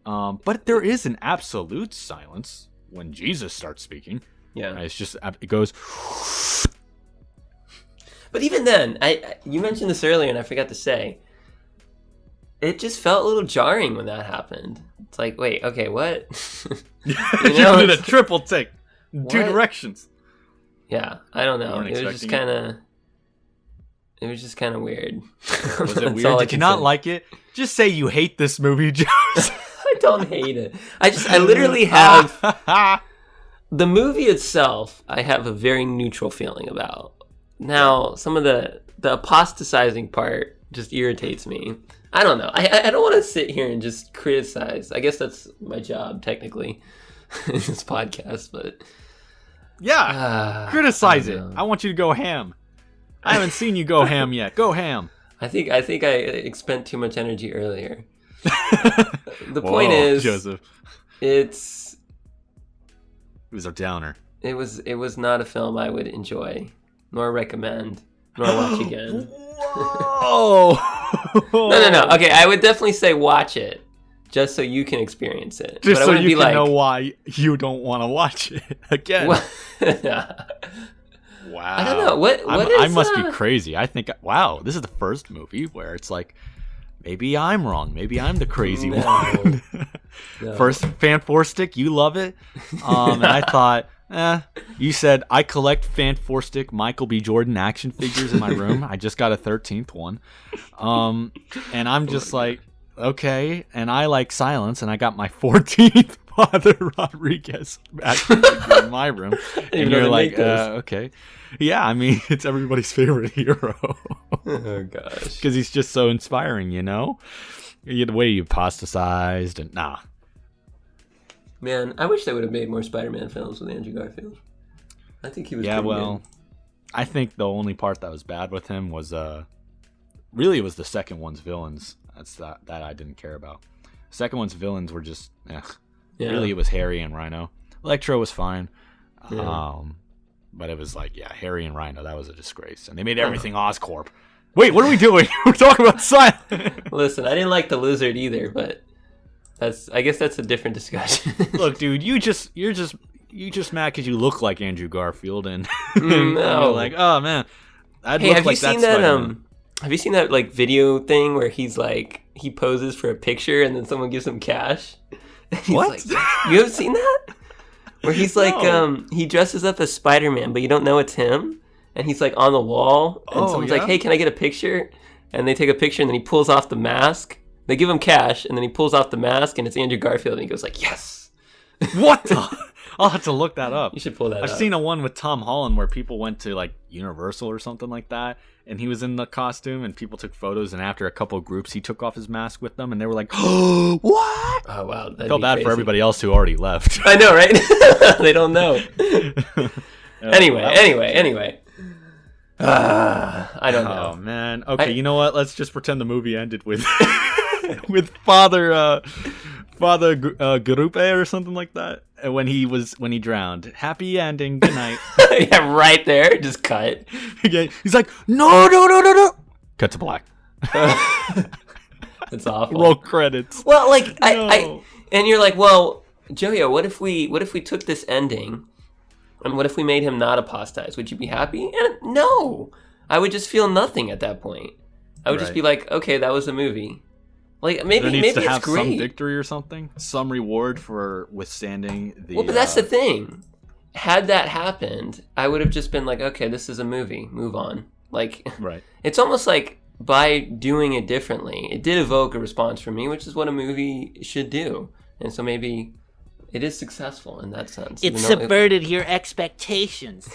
But there is an absolute silence when Jesus starts speaking.
Yeah,
right? It's just, it goes.
But even then, you mentioned this earlier, and I forgot to say, it just felt a little jarring when that happened. It's like, wait, okay, what?
You did a triple take,
What?
2 directions.
Yeah, I don't know.
weren't
It was just kind of weird.
Was it weird? Did you not like it? Just say you hate this movie, Joe.
I don't hate it. I literally have the movie itself. I have a very neutral feeling about. Now, some of the apostatizing part just irritates me. I don't know. I don't want to sit here and just criticize. I guess that's my job technically in this podcast, but
Yeah, criticize it. I want you to go ham. I haven't seen you go ham yet. Go ham.
I think I expend too much energy earlier. The point is,
Joseph,
it
was a downer.
It was not a film I would enjoy, nor recommend, nor watch again.
Whoa!
No. Okay, I would definitely say watch it, just so you can experience it.
Just
but I
so
wouldn't
you
be
can
like,
know why you don't want to watch it again. Wow.
I don't know. What is,
I must be crazy. I think, wow, this is the first movie where it's like, maybe I'm wrong. Maybe I'm the crazy one.
No.
First Fan 4 stick, you love it. And I thought, you said, I collect Fan 4 stick Michael B. Jordan action figures in my room. I just got a 13th one. And I'm just like, okay. And I like silence, and I got my 14th Father Rodriguez action figure in my room. And you're like, okay. Yeah, I mean, it's everybody's favorite hero.
Oh, gosh.
Because he's just so inspiring, you know? The way you apostatized and
Man, I wish they would have made more Spider-Man films with Andrew Garfield. I think he was pretty good.
I think the only part that was bad with him was really it was the second one's villains. That's that I didn't care about. Second one's villains were just really it was Harry and Rhino. Electro was fine.
Yeah.
But it was like, Harry and Rhino, that was a disgrace. And they made everything Oscorp. Wait, what are we doing? We're talking about silent.
Listen, I didn't like the lizard either, but I guess that's a different discussion.
Look, dude, you're just mad because you look like Andrew Garfield, and
no,
you're like, oh man,
have you seen that? Have you seen that like video thing where he's like he poses for a picture and then someone gives him cash?
What?
Like, you haven't seen that? Where he's like, he dresses up as Spider-Man, but you don't know it's him, and he's like on the wall, and someone's like, "Hey, can I get a picture?" And they take a picture, and then he pulls off the mask. They give him cash, and then he pulls off the mask, and it's Andrew Garfield, and he goes like, "Yes."
What the? I'll have to look that up.
You should pull that up.
I've seen a one with Tom Holland where people went to like Universal or something like that, and he was in the costume, and people took photos, and after a couple of groups, he took off his mask with them, and they were like, "Oh, what?"
Oh wow,
I felt bad for everybody else who already left.
I know, right? They don't know. Anyway. I don't know.
Oh man. Okay, you know what? Let's just pretend the movie ended with with Father Garupe or something like that. When he drowned. Happy ending. Good night.
Yeah, right there. Just cut.
Again, he's like, no. Cut to black.
It's awful.
Roll credits.
Well, like
No.
and you're like, well, Joyo, what if we took this ending, and what if we made him not apostatize? Would you be happy? And no, I would just feel nothing at that point. I would just be like, okay, that was a movie. Like maybe
there needs to
it's
have
great.
some victory or something, some reward for withstanding the.
Well, but that's the thing. Had that happened, I would have just been like, okay, this is a movie. Move on. Like,
right.
It's almost like by doing it differently, it did evoke a response from me, which is what a movie should do. And so maybe it is successful in that sense.
It subverted your expectations.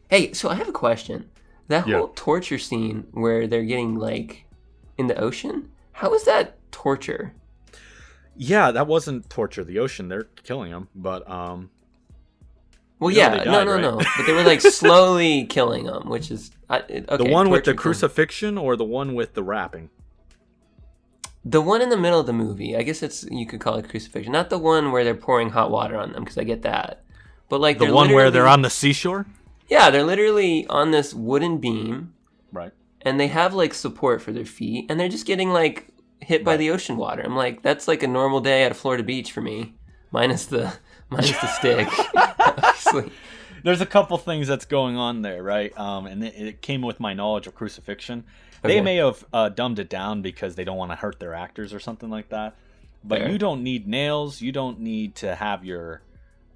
Hey, so I have a question. That whole torture scene where they're getting, like, in the ocean, how is that torture?
Yeah, that wasn't torture. The ocean, they're killing him, but
well,
you know,
yeah,
they died,
no.
right?
But they were like slowly killing him, which is okay,
the one with the
torture,
crucifixion or the one with the wrapping.
The one in the middle of the movie. I guess you could call it crucifixion, not the one where they're pouring hot water on them, because I get that. But like
the one where they're on the seashore.
Yeah, they're literally on this wooden beam,
right?
And they have like support for their feet, and they're just getting like hit by the ocean water. I'm like, that's like a normal day at a Florida beach for me, minus the stick. Obviously.
There's a couple things that's going on there, right? And it came with my knowledge of crucifixion. They may have dumbed it down because they don't want to hurt their actors or something like that. But you don't need nails. You don't need to have your.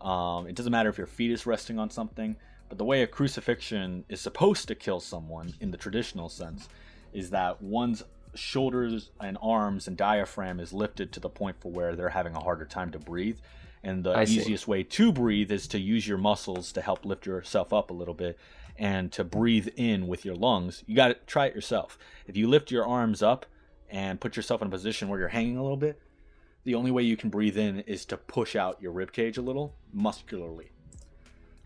It doesn't matter if your feet is resting on something. But the way a crucifixion is supposed to kill someone in the traditional sense is that one's shoulders and arms and diaphragm is lifted to the point for where they're having a harder time to breathe. And the easiest way to breathe is to use your muscles to help lift yourself up a little bit and to breathe in with your lungs. You got to try it yourself. If you lift your arms up and put yourself in a position where you're hanging a little bit, the only way you can breathe in is to push out your rib cage a little muscularly.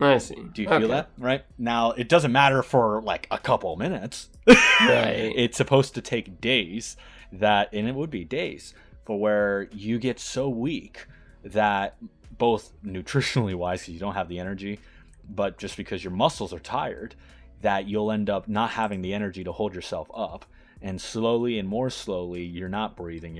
I see.
Do you feel that? Right? Now, it doesn't matter for like a couple minutes.
Right.
It's supposed to take days and it would be days for where you get so weak that both nutritionally wise, because you don't have the energy, but just because your muscles are tired, that you'll end up not having the energy to hold yourself up. And slowly and more slowly, you're not breathing.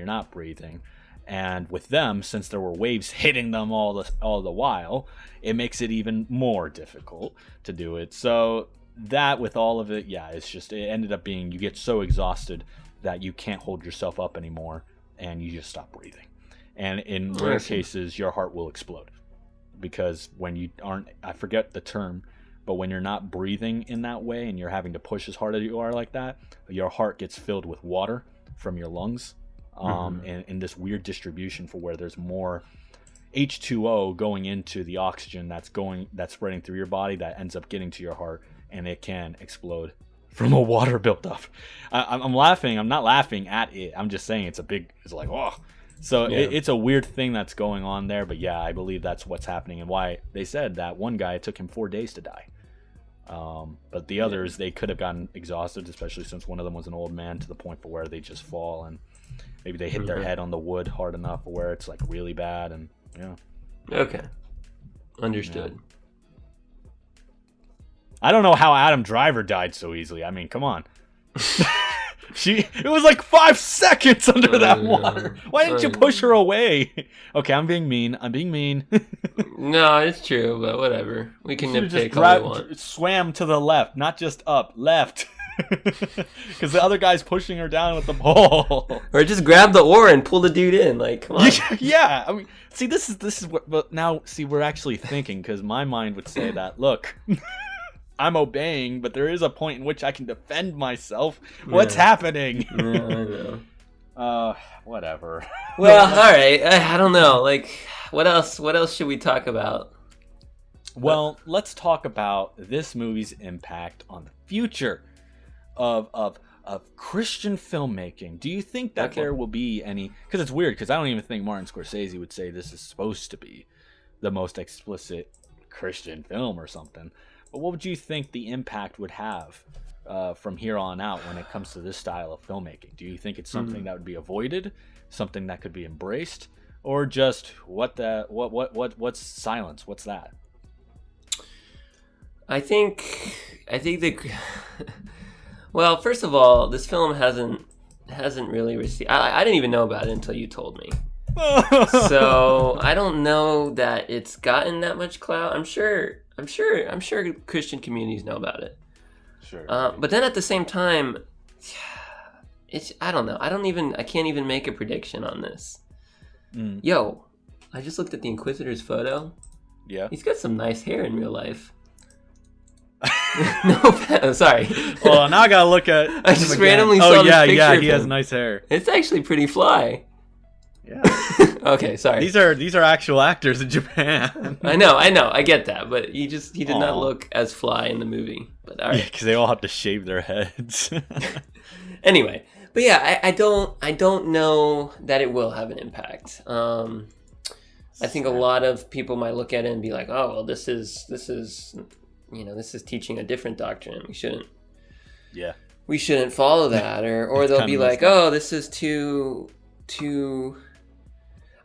And with them, since there were waves hitting them all the while, it makes it even more difficult to do it. So that with all of it, it ended up being you get so exhausted that you can't hold yourself up anymore and you just stop breathing. And in rare cases, your heart will explode. Because when you aren't, I forget the term, but when you're not breathing in that way and you're having to push as hard as you are like that, your heart gets filled with water from your lungs. And in this weird distribution for where there's more H2O going into the oxygen that's spreading through your body that ends up getting to your heart, and it can explode from a water buildup. I'm laughing. I'm not laughing at it. I'm just saying it's like, oh. So it's a weird thing that's going on there. But yeah, I believe that's what's happening and why they said that one guy, it took him 4 days to die. But the others, they could have gotten exhausted, especially since one of them was an old man, to the point for where they just fall and maybe they hit their head on the wood hard enough where it's like really bad. And
Okay. Understood.
Yeah. I don't know how Adam Driver died so easily. I mean, come on. It was like 5 seconds under that water. Why didn't you push her away? Okay, I'm being mean.
No, it's true, but whatever. We can nitpick all we want.
Swam to the left, not just up, left. Because the other guy's pushing her down with the pole.
Or just grab the oar and pull the dude in. Like, come on.
Yeah, I mean, see, this is what. But now, see, we're actually thinking, because my mind would say that. Look, I'm obeying, but there is a point in which I can defend myself. What's happening?
Yeah, I know.
Whatever.
Well, all right. I don't know. Like, what else? What else should we talk about?
Well, let's talk about this movie's impact on the future of Christian filmmaking. Do you think that there will be any? Because it's weird. Because I don't even think Martin Scorsese would say this is supposed to be the most explicit Christian film or something. But what would you think the impact would have from here on out when it comes to this style of filmmaking? Do you think it's something that would be avoided, something that could be embraced, or just what's silence? What's that?
I think the well, first of all, this film hasn't really received. I didn't even know about it until you told me. So I don't know that it's gotten that much clout. I'm sure Christian communities know about it.
Sure.
But then at the same time, I don't know. I can't even make a prediction on this. Yo, I just looked at the Inquisitor's photo.
Yeah.
He's got some nice hair in real life. No, sorry.
Well, now I gotta look at.
I just randomly saw this picture.
Yeah,
of
he
him.
has nice hair.
It's actually pretty fly.
Yeah.
Okay, sorry.
These are actual actors in Japan.
I know. I get that, but he did not look as fly in the movie. But all right.
Yeah, because they all have to shave their heads.
Anyway, but yeah, I don't know that it will have an impact. I think a lot of people might look at it and be like, oh, well, this is teaching a different doctrine. We shouldn't follow that, or they'll be like, oh, this is too.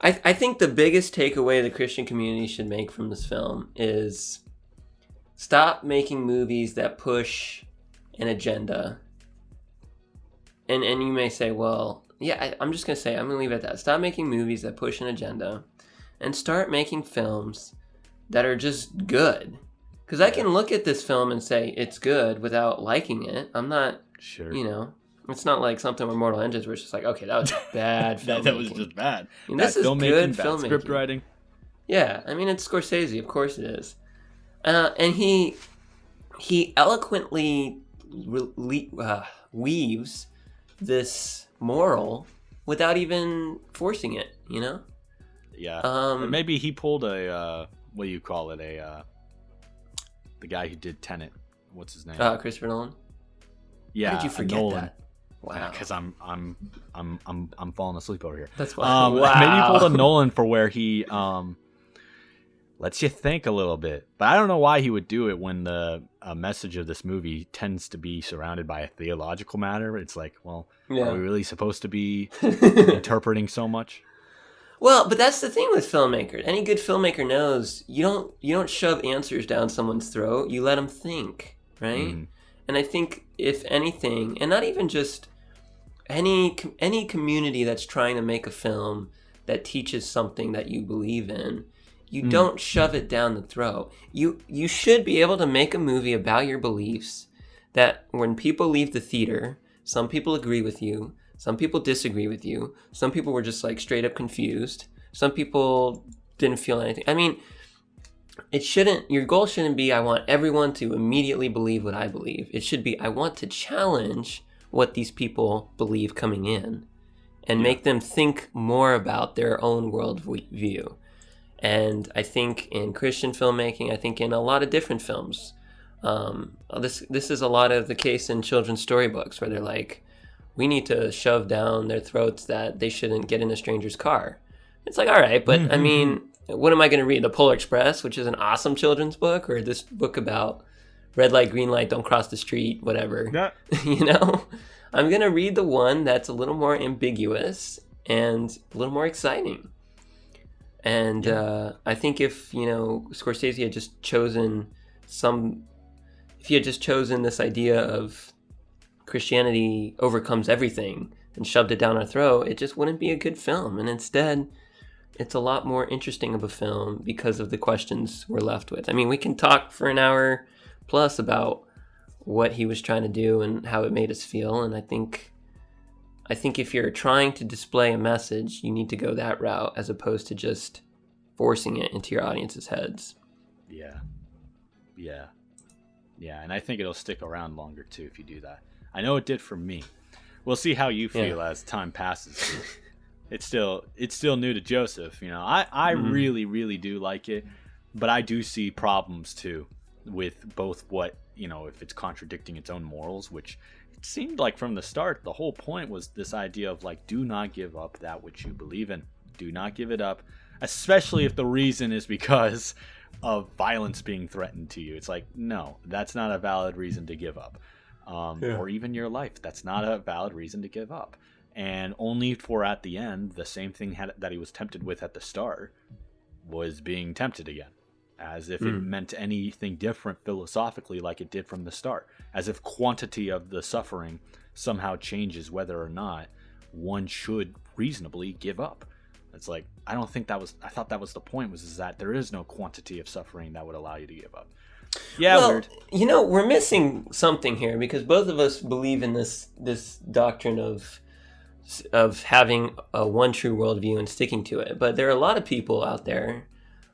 I think the biggest takeaway the Christian community should make from this film is stop making movies that push an agenda. And you may say, well, yeah, I'm just going to say, I'm going to leave it at that. Stop making movies that push an agenda and start making films that are just good. Because I can look at this film and say it's good without liking it. I'm not,
sure.
It's not like something with Mortal Engines where it's just like, okay, that was bad filmmaking.
that was just bad.
This is good
bad
filmmaking.
Script writing.
Yeah, I mean, it's Scorsese, of course it is. And he eloquently weaves this moral without even forcing it,
Yeah. Or maybe he pulled a, what do you call it? The guy who did Tenet. What's his name?
Christopher Nolan?
Yeah.
How did you forget
Nolan.
that? Wow.
Because I'm falling asleep over here.
That's fine.
Maybe he pulled a Nolan for where he lets you think a little bit. But I don't know why he would do it when the message of this movie tends to be surrounded by a theological matter. It's like, well, are we really supposed to be interpreting so much?
Well, but that's the thing with filmmakers. Any good filmmaker knows you don't shove answers down someone's throat. You let them think, right? Mm. And I think if anything, and not even just any community that's trying to make a film that teaches something that you believe in, you don't shove it down the throat. You should be able to make a movie about your beliefs that when people leave the theater, some people agree with you, some people disagree with you, some people were just like straight up confused, some people didn't feel anything. I mean, your goal shouldn't be, I want everyone to immediately believe what I believe. It should be, I want to challenge what these people believe coming in and make them think more about their own worldview. And I think in Christian filmmaking, I think in a lot of different films, this is a lot of the case in children's storybooks where they're like, we need to shove down their throats that they shouldn't get in a stranger's car. It's like, all right, but I mean, what am I going to read? The Polar Express, which is an awesome children's book, or this book about red light, green light, don't cross the street, whatever. Yeah. I'm going to read the one that's a little more ambiguous and a little more exciting. And I think if, Scorsese had just chosen this idea of Christianity overcomes everything and shoved it down our throat, it just wouldn't be a good film. And instead, it's a lot more interesting of a film because of the questions we're left with. I mean, we can talk for an hour plus about what he was trying to do and how it made us feel. And I think if you're trying to display a message, you need to go that route as opposed to just forcing it into your audience's heads.
Yeah. And I think it'll stick around longer too if you do that. I know it did for me. We'll see how you feel as time passes. It's still new to Joseph. I really, really do like it, but I do see problems too with both what, if it's contradicting its own morals, which it seemed like from the start, the whole point was this idea of like, do not give up that which you believe in. Do not give it up, especially if the reason is because of violence being threatened to you. It's like, no, that's not a valid reason to give up. Or even your life. That's not a valid reason to give up. And only for at the end, the same thing that he was tempted with at the start was being tempted again. As if it meant anything different philosophically like it did from the start. As if quantity of the suffering somehow changes whether or not one should reasonably give up. It's like, I thought that was the point, was that there is no quantity of suffering that would allow you to give up. Yeah,
well,
weird.
We're missing something here, because both of us believe in this doctrine of having a one true worldview and sticking to it. But there are a lot of people out there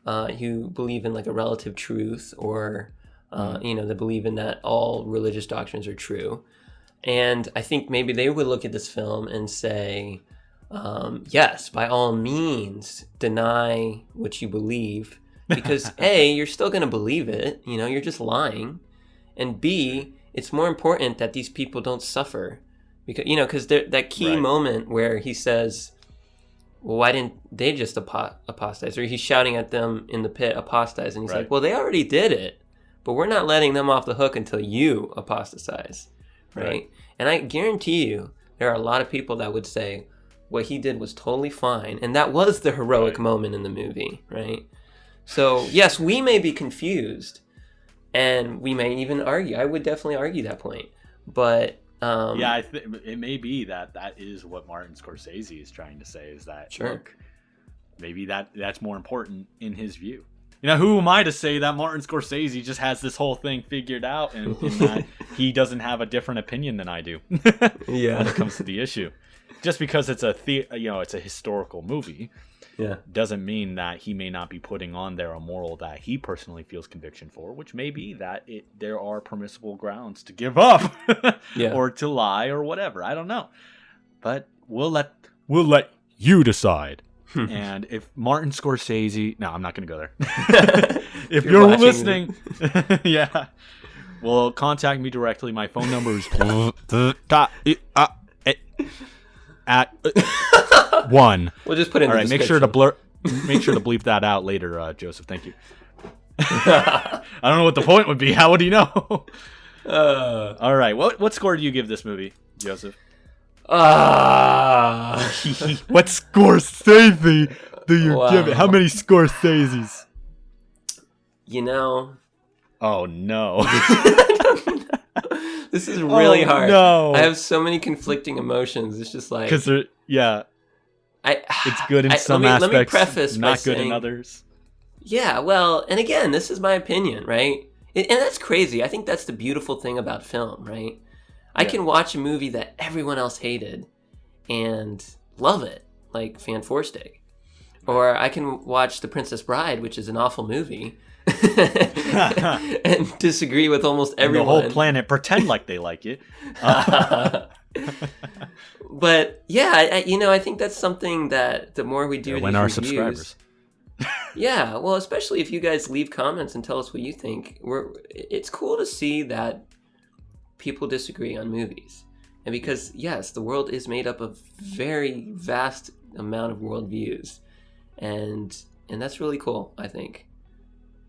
who believe in like a relative truth, or they believe in that all religious doctrines are true. And I think maybe they would look at this film and say, yes, by all means, deny what you believe. Because A, you're still going to believe it, you're just lying. And B, it's more important that these people don't suffer. Because that key moment where he says, well, why didn't they just apostatize? Or he's shouting at them in the pit, apostatize. And he's like, well, they already did it, but we're not letting them off the hook until you apostatize. Right? And I guarantee you, there are a lot of people that would say what he did was totally fine. And that was the heroic moment in the movie, right? So, yes, we may be confused, and we may even argue. I would definitely argue that point. But
it may be that is what Martin Scorsese is trying to say, is that, look, maybe that's more important in his view. Who am I to say that Martin Scorsese just has this whole thing figured out, and that he doesn't have a different opinion than I do when it comes to the issue. Just because it's it's a historical movie, doesn't mean that he may not be putting on there a moral that he personally feels conviction for, which may be that there are permissible grounds to give up or to lie or whatever. I don't know, but we'll let you decide. And if Martin Scorsese, no, I'm not going to go there. If you're listening, well, contact me directly. My phone number is at 1.
We'll just put it in
all
the
right,
description.
make sure to bleep that out later, Joseph. Thank you. I don't know what the point would be. How would he know? All right, what score do you give this movie, Joseph? What Scorsese do you give it? How many Scorseses?
Oh
Oh no.
no. This is really hard.
No.
I have so many conflicting emotions. It's just like,
because it's good in some aspects,
let me preface
not
by
good
saying,
in others.
Yeah, well, and again, this is my opinion, right? And that's crazy. I think that's the beautiful thing about film, right? I can watch a movie that everyone else hated and love it, like Fan Forstig. Or I can watch The Princess Bride, which is an awful movie, and disagree with almost everyone.
And the whole planet pretend like they like it.
But yeah, I think that's something that the more we do these
our
reviews,
subscribers.
Yeah, well, especially if you guys leave comments and tell us what you think. It's cool to see that people disagree on movies. And because, yes, the world is made up of very vast amount of worldviews. And that's really cool, I think.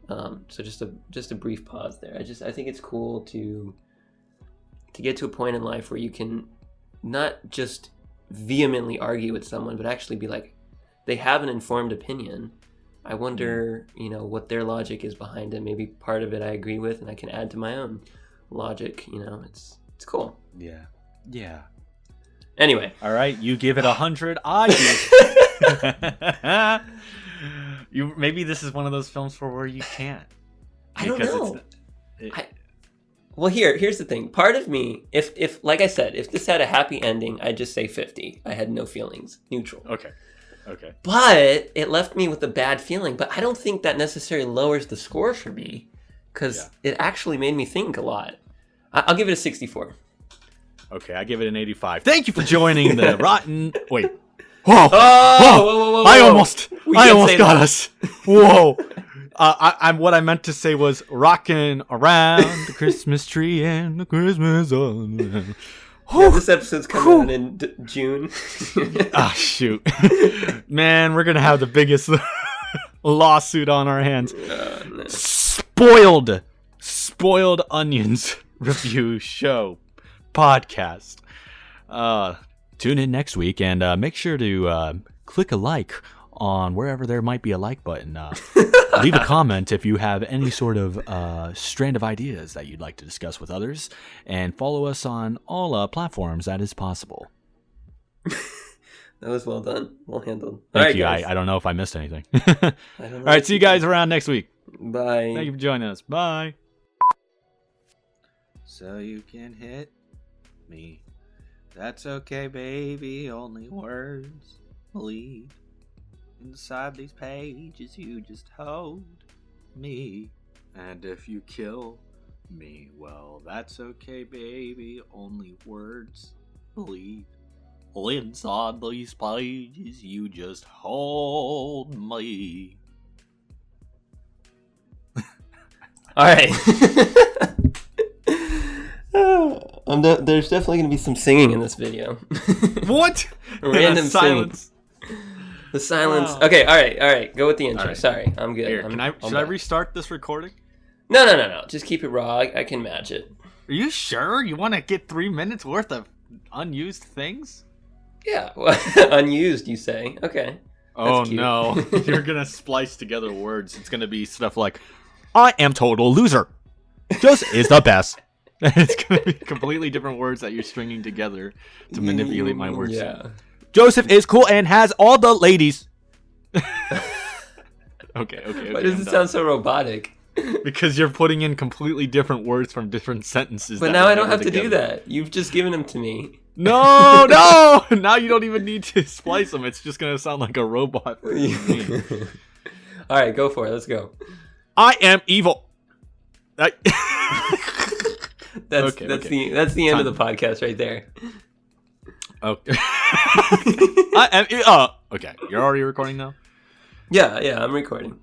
So just a brief pause there. I think it's cool to get to a point in life where you can not just vehemently argue with someone, but actually be like, they have an informed opinion. I wonder, what their logic is behind it. Maybe part of it I agree with, and I can add to my own logic. It's cool.
Yeah. Yeah.
Anyway.
All right, you give it 100. I give. Maybe this is one of those films where you can't.
I don't know. Well, here's the thing. Part of me, if like I said, if this had a happy ending, I'd just say 50. I had no feelings, neutral.
Okay.
But it left me with a bad feeling. But I don't think that necessarily lowers the score for me, because it actually made me think a lot. I'll give it a 64.
Okay, I give it an 85. Thank you for joining the Rotten. Wait. Whoa!
Whoa!
I almost got us. Whoa! What I meant to say was rocking around the Christmas tree and the Christmas on.
Yeah, this episode's coming out in June.
Ah, shoot. Man, we're going to have the biggest lawsuit on our hands.
No.
Spoiled Onions review show podcast. Tune in next week and make sure to click a like on wherever there might be a like button. Leave a comment if you have any sort of strand of ideas that you'd like to discuss with others, and follow us on all platforms that is possible.
That was well done. Well handled.
Thank you. I don't know if I missed anything. All right, see you guys around next week.
Bye.
Thank you for joining us. Bye.
So you can hit me. That's okay, baby. Only words bleed. Inside these pages, you just hold me. And if you kill me, well, that's okay, baby. Only words bleed. Inside these pages, you just hold me.
All right. There's definitely going to be some singing in this video.
What?
Random
silence.
The silence.
Oh.
Okay, all right. Go with the intro.
All right.
Sorry, I'm good.
Here, should I restart this recording?
No. Just keep it raw. I can match it.
Are you sure? You want to get 3 minutes worth of unused things?
Yeah, well, unused, you say. Okay.
Oh,
cute.
no. You're going to splice together words. It's going to be stuff like, I am total loser. Joseph is the best. It's going to be completely different words that you're stringing together to manipulate my words.
Yeah.
Joseph is cool and has all the ladies. Okay.
Why does it sound so robotic?
Because you're putting in completely different words from different sentences.
But now I don't have to do that. You've just given them to me.
No! Now you don't even need to splice them. It's just going to sound like a robot.
All right, go for it. Let's go.
I am evil.
That's
Okay.
the end of the podcast right there.
Okay. Okay. You're already recording now?
Yeah, I'm recording.